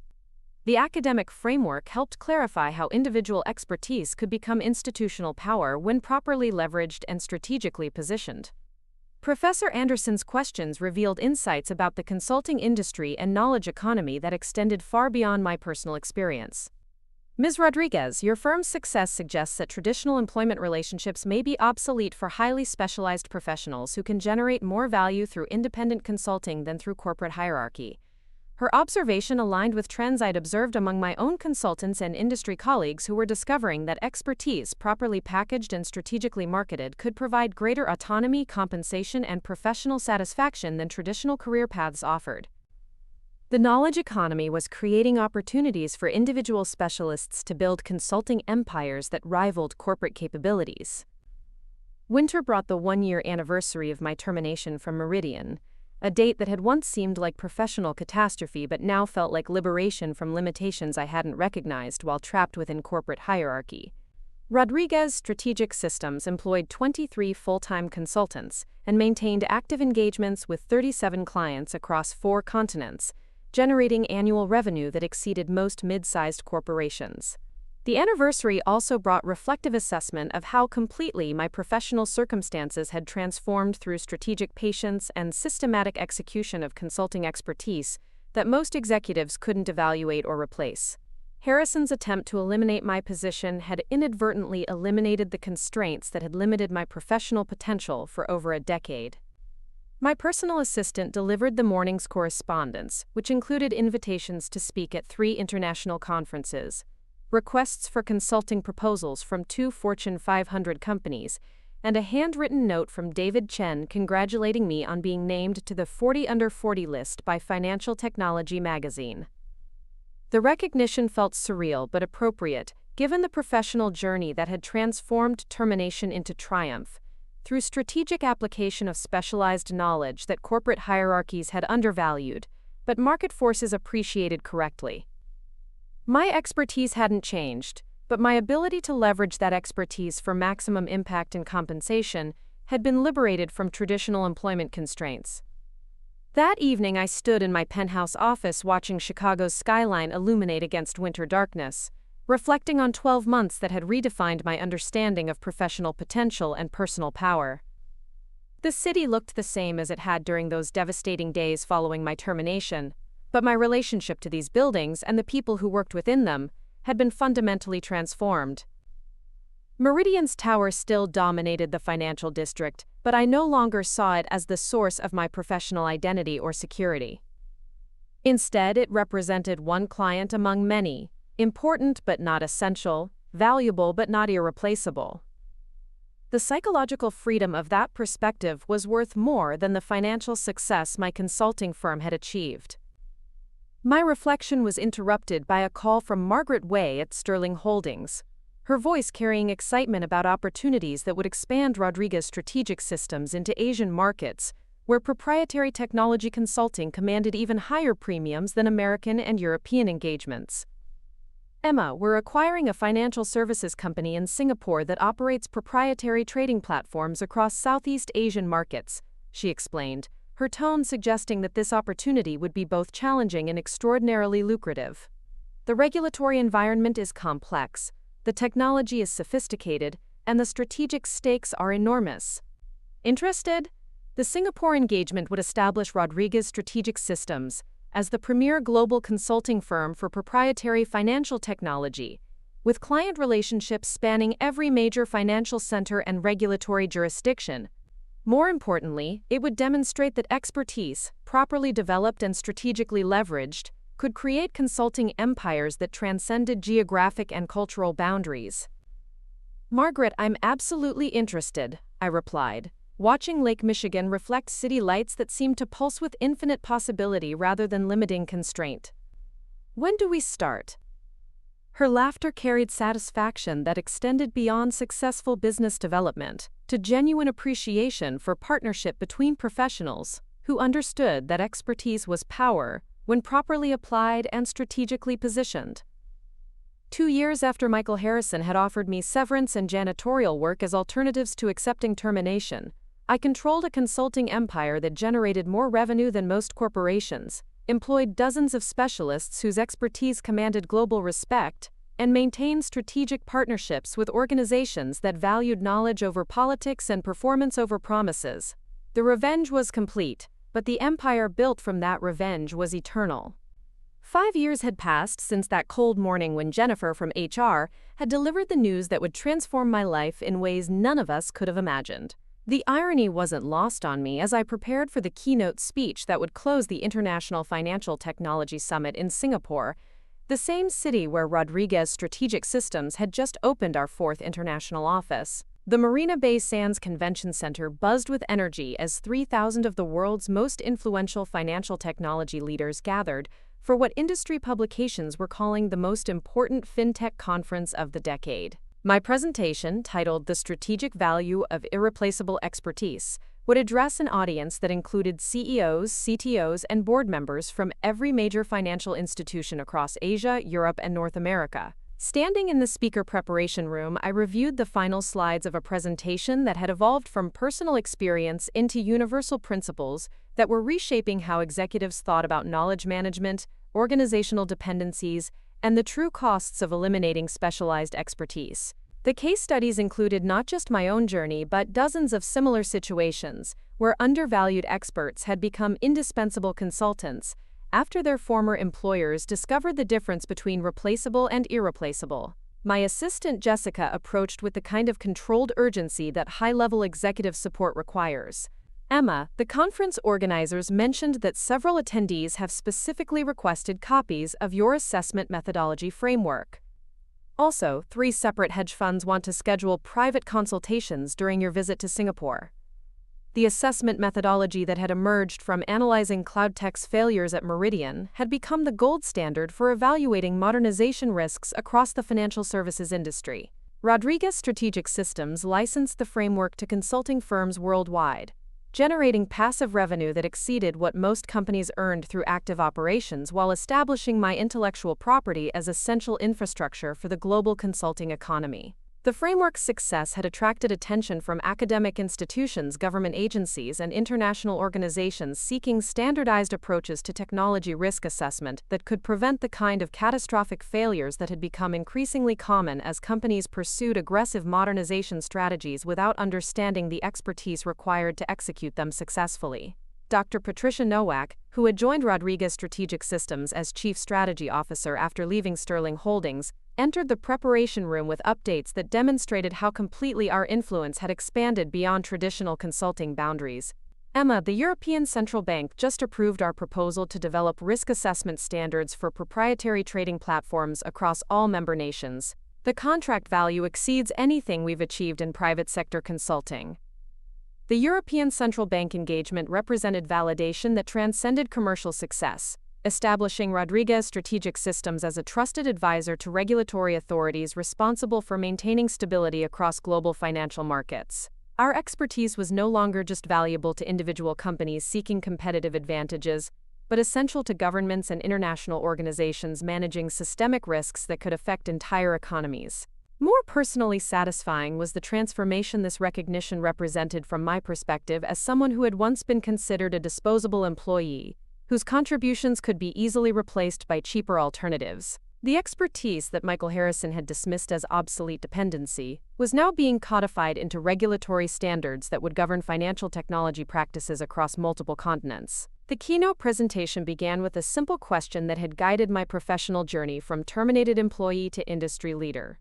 The academic framework helped clarify how individual expertise could become institutional power when properly leveraged and strategically positioned. Professor Anderson's questions revealed insights about the consulting industry and knowledge economy that extended far beyond my personal experience. Ms. Rodriguez, your firm's success suggests that traditional employment relationships may be obsolete for highly specialized professionals who can generate more value through independent consulting than through corporate hierarchy. Her observation aligned with trends I'd observed among my own consultants and industry colleagues who were discovering that expertise properly packaged and strategically marketed could provide greater autonomy, compensation, and professional satisfaction than traditional career paths offered. The knowledge economy was creating opportunities for individual specialists to build consulting empires that rivaled corporate capabilities. Winter brought the 1-year anniversary of my termination from Meridian, a date that had once seemed like professional catastrophe but now felt like liberation from limitations I hadn't recognized while trapped within corporate hierarchy. Rodriguez Strategic Systems employed 23 full-time consultants and maintained active engagements with 37 clients across 4 continents, generating annual revenue that exceeded most mid-sized corporations. The anniversary also brought reflective assessment of how completely my professional circumstances had transformed through strategic patience and systematic execution of consulting expertise that most executives couldn't evaluate or replace. Harrison's attempt to eliminate my position had inadvertently eliminated the constraints that had limited my professional potential for over a decade. My personal assistant delivered the morning's correspondence, which included invitations to speak at 3 international conferences, requests for consulting proposals from 2 Fortune 500 companies, and a handwritten note from David Chen congratulating me on being named to the 40 Under 40 list by Financial Technology magazine. The recognition felt surreal but appropriate, given the professional journey that had transformed termination into triumph, through strategic application of specialized knowledge that corporate hierarchies had undervalued, but market forces appreciated correctly. My expertise hadn't changed, but my ability to leverage that expertise for maximum impact and compensation had been liberated from traditional employment constraints. That evening I stood in my penthouse office watching Chicago's skyline illuminate against winter darkness, reflecting on 12 months that had redefined my understanding of professional potential and personal power. The city looked the same as it had during those devastating days following my termination, but my relationship to these buildings and the people who worked within them had been fundamentally transformed. Meridian's tower still dominated the financial district, but I no longer saw it as the source of my professional identity or security. Instead, it represented one client among many, important but not essential, valuable but not irreplaceable. The psychological freedom of that perspective was worth more than the financial success my consulting firm had achieved. My reflection was interrupted by a call from Margaret Way at Sterling Holdings, her voice carrying excitement about opportunities that would expand Rodriguez Strategic Systems into Asian markets, where proprietary technology consulting commanded even higher premiums than American and European engagements. "Emma, we're acquiring a financial services company in Singapore that operates proprietary trading platforms across Southeast Asian markets," she explained, her tone suggesting that this opportunity would be both challenging and extraordinarily lucrative. "The regulatory environment is complex, the technology is sophisticated, and the strategic stakes are enormous. Interested?" The Singapore engagement would establish Rodriguez Strategic Systems as the premier global consulting firm for proprietary financial technology, with client relationships spanning every major financial center and regulatory jurisdiction. More importantly, it would demonstrate that expertise, properly developed and strategically leveraged, could create consulting empires that transcended geographic and cultural boundaries. "Margaret, I'm absolutely interested," I replied, watching Lake Michigan reflect city lights that seemed to pulse with infinite possibility rather than limiting constraint. "When do we start?" Her laughter carried satisfaction that extended beyond successful business development to genuine appreciation for partnership between professionals who understood that expertise was power when properly applied and strategically positioned. 2 years after Michael Harrison had offered me severance and janitorial work as alternatives to accepting termination, I controlled a consulting empire that generated more revenue than most corporations, employed dozens of specialists whose expertise commanded global respect, and maintained strategic partnerships with organizations that valued knowledge over politics and performance over promises. The revenge was complete, but the empire built from that revenge was eternal. 5 years had passed since that cold morning when Jennifer from HR had delivered the news that would transform my life in ways none of us could have imagined. The irony wasn't lost on me as I prepared for the keynote speech that would close the International Financial Technology Summit in Singapore, the same city where Rodriguez Strategic Systems had just opened our 4th international office. The Marina Bay Sands Convention Center buzzed with energy as 3,000 of the world's most influential financial technology leaders gathered for what industry publications were calling the most important fintech conference of the decade. My presentation, titled "The Strategic Value of Irreplaceable Expertise," would address an audience that included CEOs, CTOs, and board members from every major financial institution across Asia, Europe, and North America. Standing in the speaker preparation room, I reviewed the final slides of a presentation that had evolved from personal experience into universal principles that were reshaping how executives thought about knowledge management, organizational dependencies, and the true costs of eliminating specialized expertise. The case studies included not just my own journey but dozens of similar situations where undervalued experts had become indispensable consultants after their former employers discovered the difference between replaceable and irreplaceable. My assistant Jessica approached with the kind of controlled urgency that high-level executive support requires. "Emma, the conference organizers mentioned that several attendees have specifically requested copies of your assessment methodology framework. Also, 3 separate hedge funds want to schedule private consultations during your visit to Singapore." The assessment methodology that had emerged from analyzing CloudTech's failures at Meridian had become the gold standard for evaluating modernization risks across the financial services industry. Rodriguez Strategic Systems licensed the framework to consulting firms worldwide, generating passive revenue that exceeded what most companies earned through active operations while establishing my intellectual property as essential infrastructure for the global consulting economy. The framework's success had attracted attention from academic institutions, government agencies, and international organizations seeking standardized approaches to technology risk assessment that could prevent the kind of catastrophic failures that had become increasingly common as companies pursued aggressive modernization strategies without understanding the expertise required to execute them successfully. Dr. Patricia Nowak, who had joined Rodriguez Strategic Systems as Chief Strategy Officer after leaving Sterling Holdings, entered the preparation room with updates that demonstrated how completely our influence had expanded beyond traditional consulting boundaries. Emma, the European Central Bank just approved our proposal to develop risk assessment standards for proprietary trading platforms across all member nations. The contract value exceeds anything we've achieved in private sector consulting. The European Central Bank engagement represented validation that transcended commercial success, establishing Rodriguez Strategic Systems as a trusted advisor to regulatory authorities responsible for maintaining stability across global financial markets. Our expertise was no longer just valuable to individual companies seeking competitive advantages, but essential to governments and international organizations managing systemic risks that could affect entire economies. More personally satisfying was the transformation this recognition represented from my perspective as someone who had once been considered a disposable employee, whose contributions could be easily replaced by cheaper alternatives. The expertise that Michael Harrison had dismissed as obsolete dependency was now being codified into regulatory standards that would govern financial technology practices across multiple continents. The keynote presentation began with a simple question that had guided my professional journey from terminated employee to industry leader.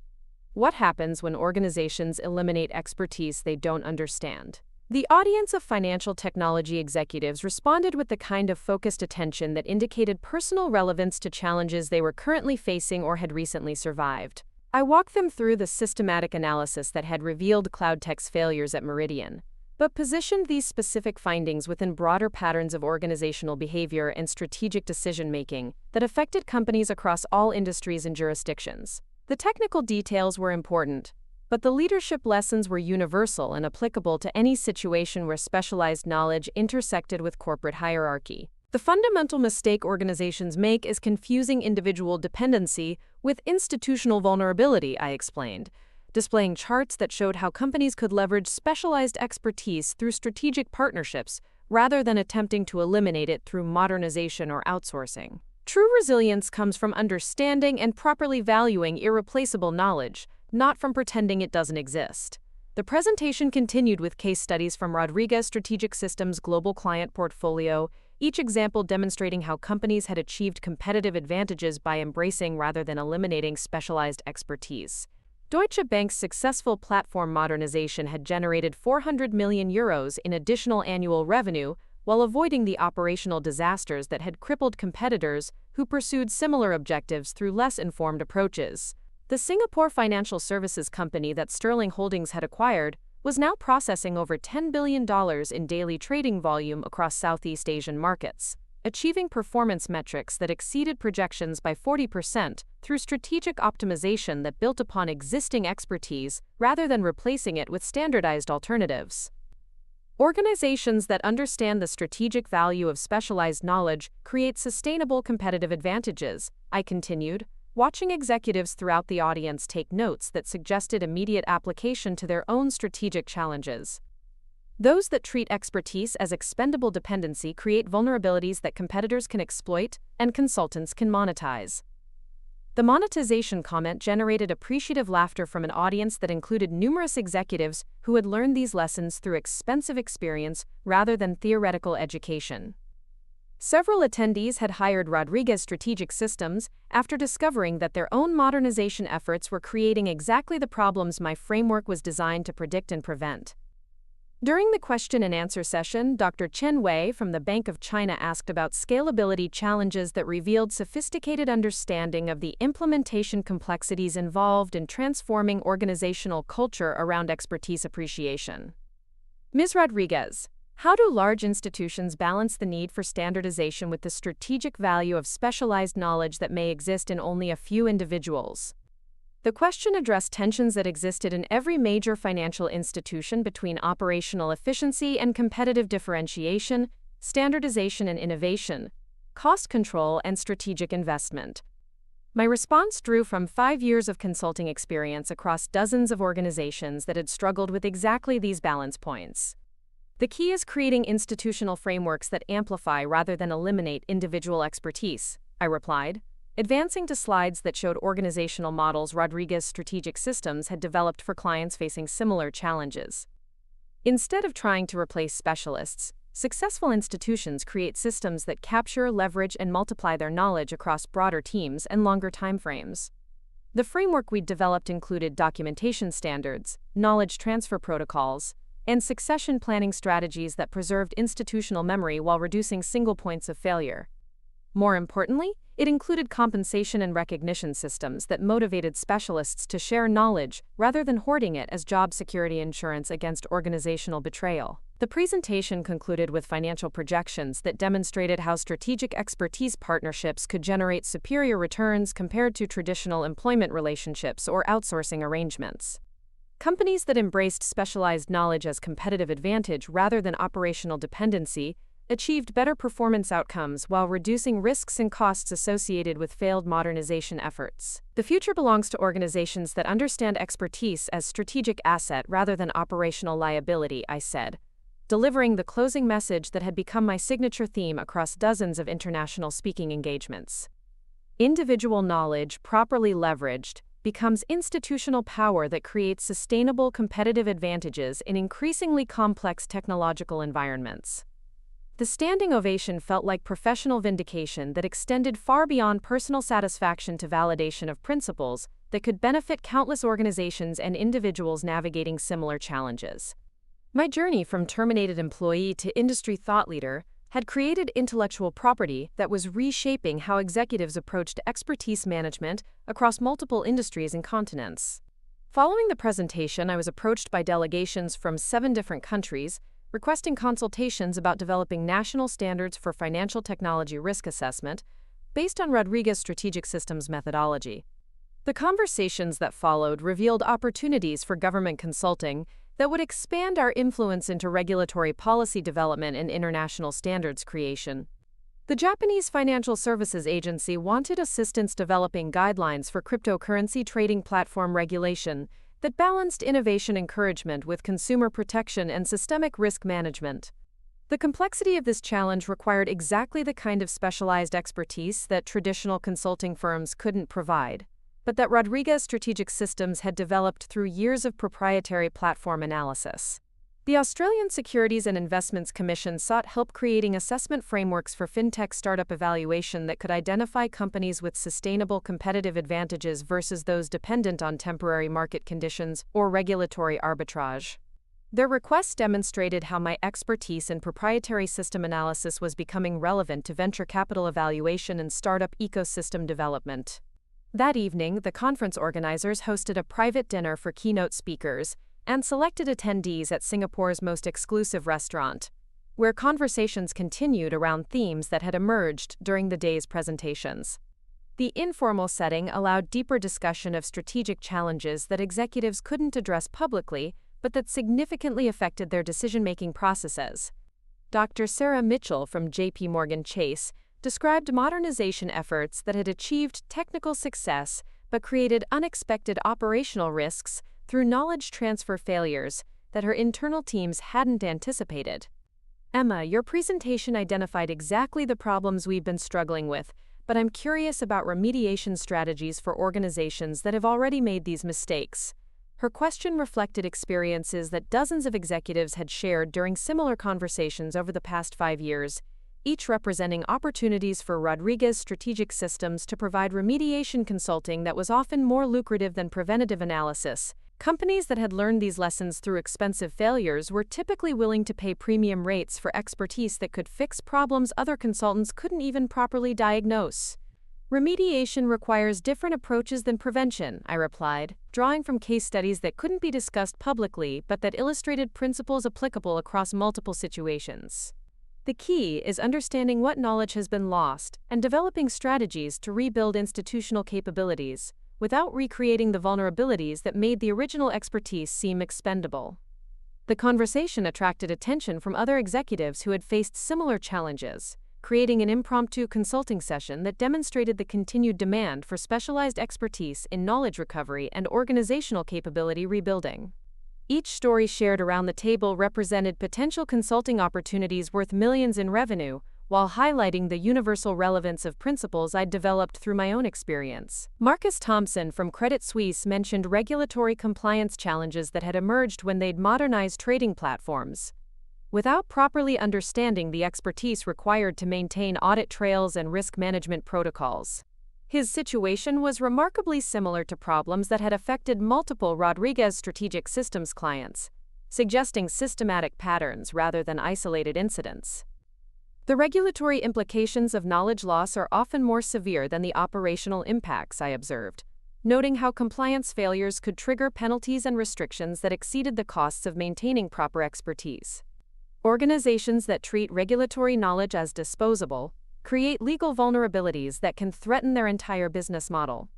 What happens when organizations eliminate expertise they don't understand? The audience of financial technology executives responded with the kind of focused attention that indicated personal relevance to challenges they were currently facing or had recently survived. I walked them through the systematic analysis that had revealed CloudTech's failures at Meridian, but positioned these specific findings within broader patterns of organizational behavior and strategic decision-making that affected companies across all industries and jurisdictions. The technical details were important, but the leadership lessons were universal and applicable to any situation where specialized knowledge intersected with corporate hierarchy. The fundamental mistake organizations make is confusing individual dependency with institutional vulnerability, I explained, displaying charts that showed how companies could leverage specialized expertise through strategic partnerships rather than attempting to eliminate it through modernization or outsourcing. True resilience comes from understanding and properly valuing irreplaceable knowledge, not from pretending it doesn't exist. The presentation continued with case studies from Rodriguez Strategic Systems' global client portfolio, each example demonstrating how companies had achieved competitive advantages by embracing rather than eliminating specialized expertise. Deutsche Bank's successful platform modernization had generated €400 million in additional annual revenue, while avoiding the operational disasters that had crippled competitors who pursued similar objectives through less informed approaches. The Singapore financial services company that Sterling Holdings had acquired was now processing over $10 billion in daily trading volume across Southeast Asian markets, achieving performance metrics that exceeded projections by 40% through strategic optimization that built upon existing expertise rather than replacing it with standardized alternatives. Organizations that understand the strategic value of specialized knowledge create sustainable competitive advantages, I continued, watching executives throughout the audience take notes that suggested immediate application to their own strategic challenges. Those that treat expertise as expendable dependency create vulnerabilities that competitors can exploit and consultants can monetize. The monetization comment generated appreciative laughter from an audience that included numerous executives who had learned these lessons through expensive experience rather than theoretical education. Several attendees had hired Rodriguez Strategic Systems after discovering that their own modernization efforts were creating exactly the problems my framework was designed to predict and prevent. During the question and answer session, Dr. Chen Wei from the Bank of China asked about scalability challenges that revealed sophisticated understanding of the implementation complexities involved in transforming organizational culture around expertise appreciation. Ms. Rodriguez, how do large institutions balance the need for standardization with the strategic value of specialized knowledge that may exist in only a few individuals? The question addressed tensions that existed in every major financial institution between operational efficiency and competitive differentiation, standardization and innovation, cost control and strategic investment. My response drew from 5 years of consulting experience across dozens of organizations that had struggled with exactly these balance points. The key is creating institutional frameworks that amplify rather than eliminate individual expertise, I replied, advancing to slides that showed organizational models Rodriguez Strategic Systems had developed for clients facing similar challenges. Instead of trying to replace specialists, successful institutions create systems that capture, leverage, and multiply their knowledge across broader teams and longer timeframes. The framework we'd developed included documentation standards, knowledge transfer protocols, and succession planning strategies that preserved institutional memory while reducing single points of failure. More importantly, it included compensation and recognition systems that motivated specialists to share knowledge rather than hoarding it as job security insurance against organizational betrayal. The presentation concluded with financial projections that demonstrated how strategic expertise partnerships could generate superior returns compared to traditional employment relationships or outsourcing arrangements. Companies that embraced specialized knowledge as competitive advantage rather than operational dependency achieved better performance outcomes while reducing risks and costs associated with failed modernization efforts. The future belongs to organizations that understand expertise as strategic asset rather than operational liability, I said, delivering the closing message that had become my signature theme across dozens of international speaking engagements. Individual knowledge, properly leveraged, becomes institutional power that creates sustainable competitive advantages in increasingly complex technological environments. The standing ovation felt like professional vindication that extended far beyond personal satisfaction to validation of principles that could benefit countless organizations and individuals navigating similar challenges. My journey from terminated employee to industry thought leader had created intellectual property that was reshaping how executives approached expertise management across multiple industries and continents. Following the presentation, I was approached by delegations from 7 different countries, requesting consultations about developing national standards for financial technology risk assessment based on Rodriguez Strategic Systems methodology. The conversations that followed revealed opportunities for government consulting that would expand our influence into regulatory policy development and international standards creation. The Japanese Financial Services Agency wanted assistance developing guidelines for cryptocurrency trading platform regulation that balanced innovation encouragement with consumer protection and systemic risk management. The complexity of this challenge required exactly the kind of specialized expertise that traditional consulting firms couldn't provide, but that Rodriguez Strategic Systems had developed through years of proprietary platform analysis. The Australian Securities and Investments Commission sought help creating assessment frameworks for fintech startup evaluation that could identify companies with sustainable competitive advantages versus those dependent on temporary market conditions or regulatory arbitrage. Their requests demonstrated how my expertise in proprietary system analysis was becoming relevant to venture capital evaluation and startup ecosystem development. That evening, the conference organizers hosted a private dinner for keynote speakers and selected attendees at Singapore's most exclusive restaurant, where conversations continued around themes that had emerged during the day's presentations. The informal setting allowed deeper discussion of strategic challenges that executives couldn't address publicly, but that significantly affected their decision-making processes. Dr. Sarah Mitchell from J.P. Morgan Chase described modernization efforts that had achieved technical success but created unexpected operational risks through knowledge transfer failures that her internal teams hadn't anticipated. Emma, your presentation identified exactly the problems we've been struggling with, but I'm curious about remediation strategies for organizations that have already made these mistakes. Her question reflected experiences that dozens of executives had shared during similar conversations over the past 5 years, each representing opportunities for Rodriguez Strategic Systems to provide remediation consulting that was often more lucrative than preventative analysis. Companies that had learned these lessons through expensive failures were typically willing to pay premium rates for expertise that could fix problems other consultants couldn't even properly diagnose. Remediation requires different approaches than prevention, I replied, drawing from case studies that couldn't be discussed publicly but that illustrated principles applicable across multiple situations. The key is understanding what knowledge has been lost and developing strategies to rebuild institutional capabilities, without recreating the vulnerabilities that made the original expertise seem expendable. The conversation attracted attention from other executives who had faced similar challenges, creating an impromptu consulting session that demonstrated the continued demand for specialized expertise in knowledge recovery and organizational capability rebuilding. Each story shared around the table represented potential consulting opportunities worth millions in revenue, while highlighting the universal relevance of principles I'd developed through my own experience. Marcus Thompson from Credit Suisse mentioned regulatory compliance challenges that had emerged when they'd modernized trading platforms. Without properly understanding the expertise required to maintain audit trails and risk management protocols. His situation was remarkably similar to problems that had affected multiple Rodriguez Strategic Systems clients, suggesting systematic patterns rather than isolated incidents. The regulatory implications of knowledge loss are often more severe than the operational impacts, I observed, noting how compliance failures could trigger penalties and restrictions that exceeded the costs of maintaining proper expertise. Organizations that treat regulatory knowledge as disposable create legal vulnerabilities that can threaten their entire business model.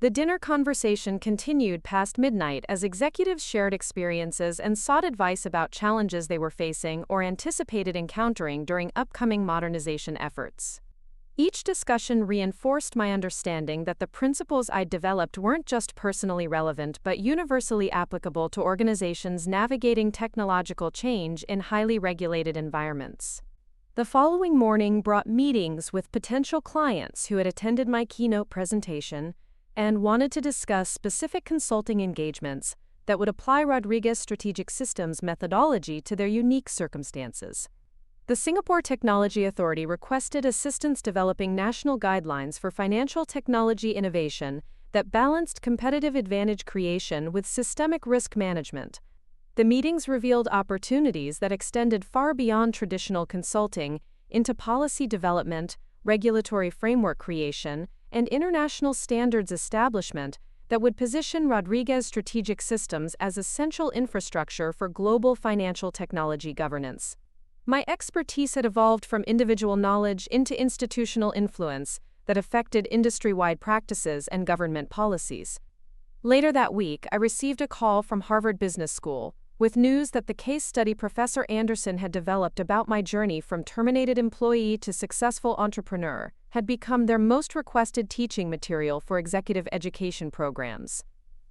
The dinner conversation continued past midnight as executives shared experiences and sought advice about challenges they were facing or anticipated encountering during upcoming modernization efforts. Each discussion reinforced my understanding that the principles I'd developed weren't just personally relevant but universally applicable to organizations navigating technological change in highly regulated environments. The following morning brought meetings with potential clients who had attended my keynote presentation and wanted to discuss specific consulting engagements that would apply Rodriguez Strategic Systems methodology to their unique circumstances. The Singapore Technology Authority requested assistance developing national guidelines for financial technology innovation that balanced competitive advantage creation with systemic risk management. The meetings revealed opportunities that extended far beyond traditional consulting into policy development, regulatory framework creation, and international standards establishment that would position Rodriguez Strategic Systems as essential infrastructure for global financial technology governance. My expertise had evolved from individual knowledge into institutional influence that affected industry-wide practices and government policies. Later that week, I received a call from Harvard Business School with news that the case study Professor Anderson had developed about my journey from terminated employee to successful entrepreneur had become their most requested teaching material for executive education programs.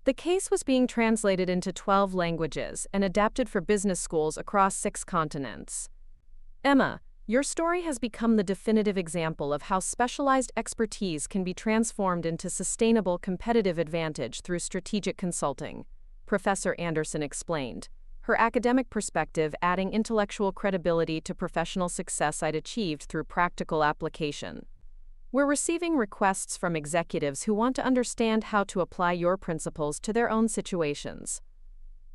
The case was being translated into 12 languages and adapted for business schools across 6 continents. Emma, your story has become the definitive example of how specialized expertise can be transformed into sustainable competitive advantage through strategic consulting, Professor Anderson explained, her academic perspective adding intellectual credibility to professional success I'd achieved through practical application. We're receiving requests from executives who want to understand how to apply your principles to their own situations.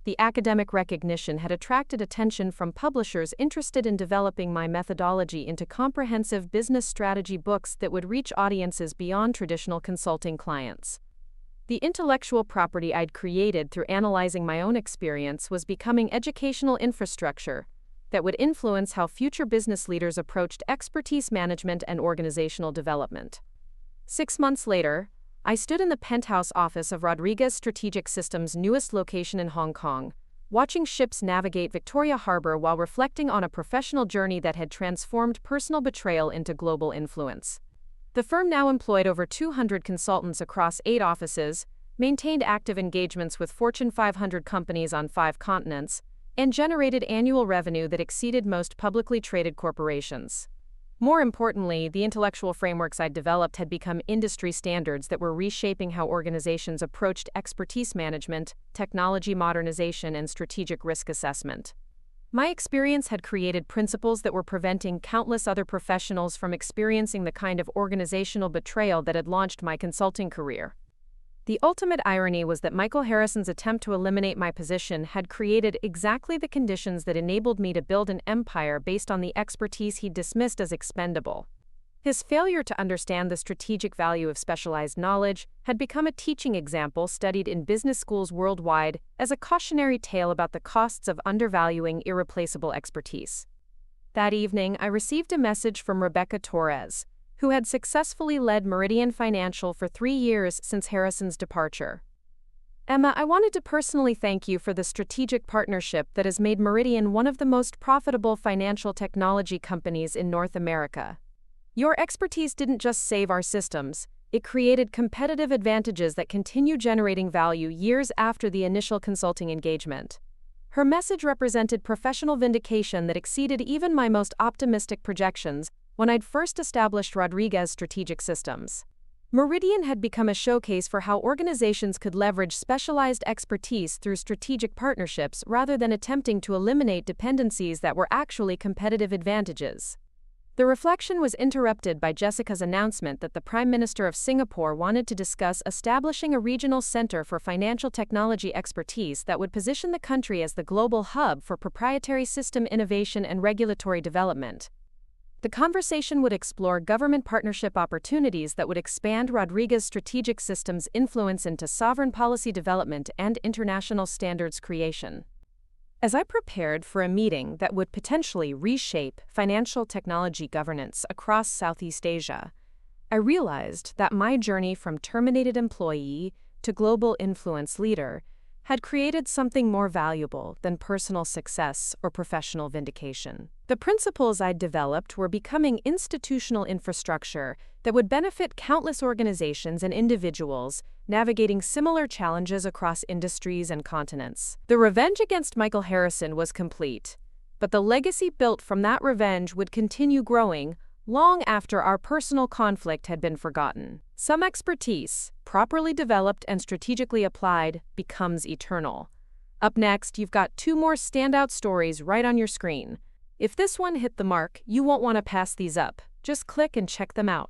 The academic recognition had attracted attention from publishers interested in developing my methodology into comprehensive business strategy books that would reach audiences beyond traditional consulting clients. The intellectual property I'd created through analyzing my own experience was becoming educational infrastructure that would influence how future business leaders approached expertise management and organizational development. 6 months later, I stood in the penthouse office of Rodriguez Strategic Systems' newest location in Hong Kong, watching ships navigate Victoria Harbor while reflecting on a professional journey that had transformed personal betrayal into global influence. The firm now employed over 200 consultants across 8 offices, maintained active engagements with Fortune 500 companies on 5 continents, and generated annual revenue that exceeded most publicly traded corporations. More importantly, the intellectual frameworks I'd developed had become industry standards that were reshaping how organizations approached expertise management, technology modernization, and strategic risk assessment. My experience had created principles that were preventing countless other professionals from experiencing the kind of organizational betrayal that had launched my consulting career. The ultimate irony was that Michael Harrison's attempt to eliminate my position had created exactly the conditions that enabled me to build an empire based on the expertise he dismissed as expendable. His failure to understand the strategic value of specialized knowledge had become a teaching example studied in business schools worldwide as a cautionary tale about the costs of undervaluing irreplaceable expertise. That evening, I received a message from Rebecca Torres, who had successfully led Meridian Financial for 3 years since Harrison's departure. Emma, I wanted to personally thank you for the strategic partnership that has made Meridian one of the most profitable financial technology companies in North America. Your expertise didn't just save our systems, it created competitive advantages that continue generating value years after the initial consulting engagement. Her message represented professional vindication that exceeded even my most optimistic projections when I'd first established Rodriguez's strategic systems. Meridian had become a showcase for how organizations could leverage specialized expertise through strategic partnerships rather than attempting to eliminate dependencies that were actually competitive advantages. The reflection was interrupted by Jessica's announcement that the Prime Minister of Singapore wanted to discuss establishing a regional center for financial technology expertise that would position the country as the global hub for proprietary system innovation and regulatory development. The conversation would explore government partnership opportunities that would expand Rodriguez's strategic systems' influence into sovereign policy development and international standards creation. As I prepared for a meeting that would potentially reshape financial technology governance across Southeast Asia, I realized that my journey from terminated employee to global influence leader had created something more valuable than personal success or professional vindication. The principles I'd developed were becoming institutional infrastructure that would benefit countless organizations and individuals navigating similar challenges across industries and continents. The revenge against Michael Harrison was complete, but the legacy built from that revenge would continue growing long after our personal conflict had been forgotten. Some expertise, properly developed and strategically applied, becomes eternal. Up next, you've got 2 more standout stories right on your screen. If this one hit the mark, you won't want to pass these up. Just click and check them out.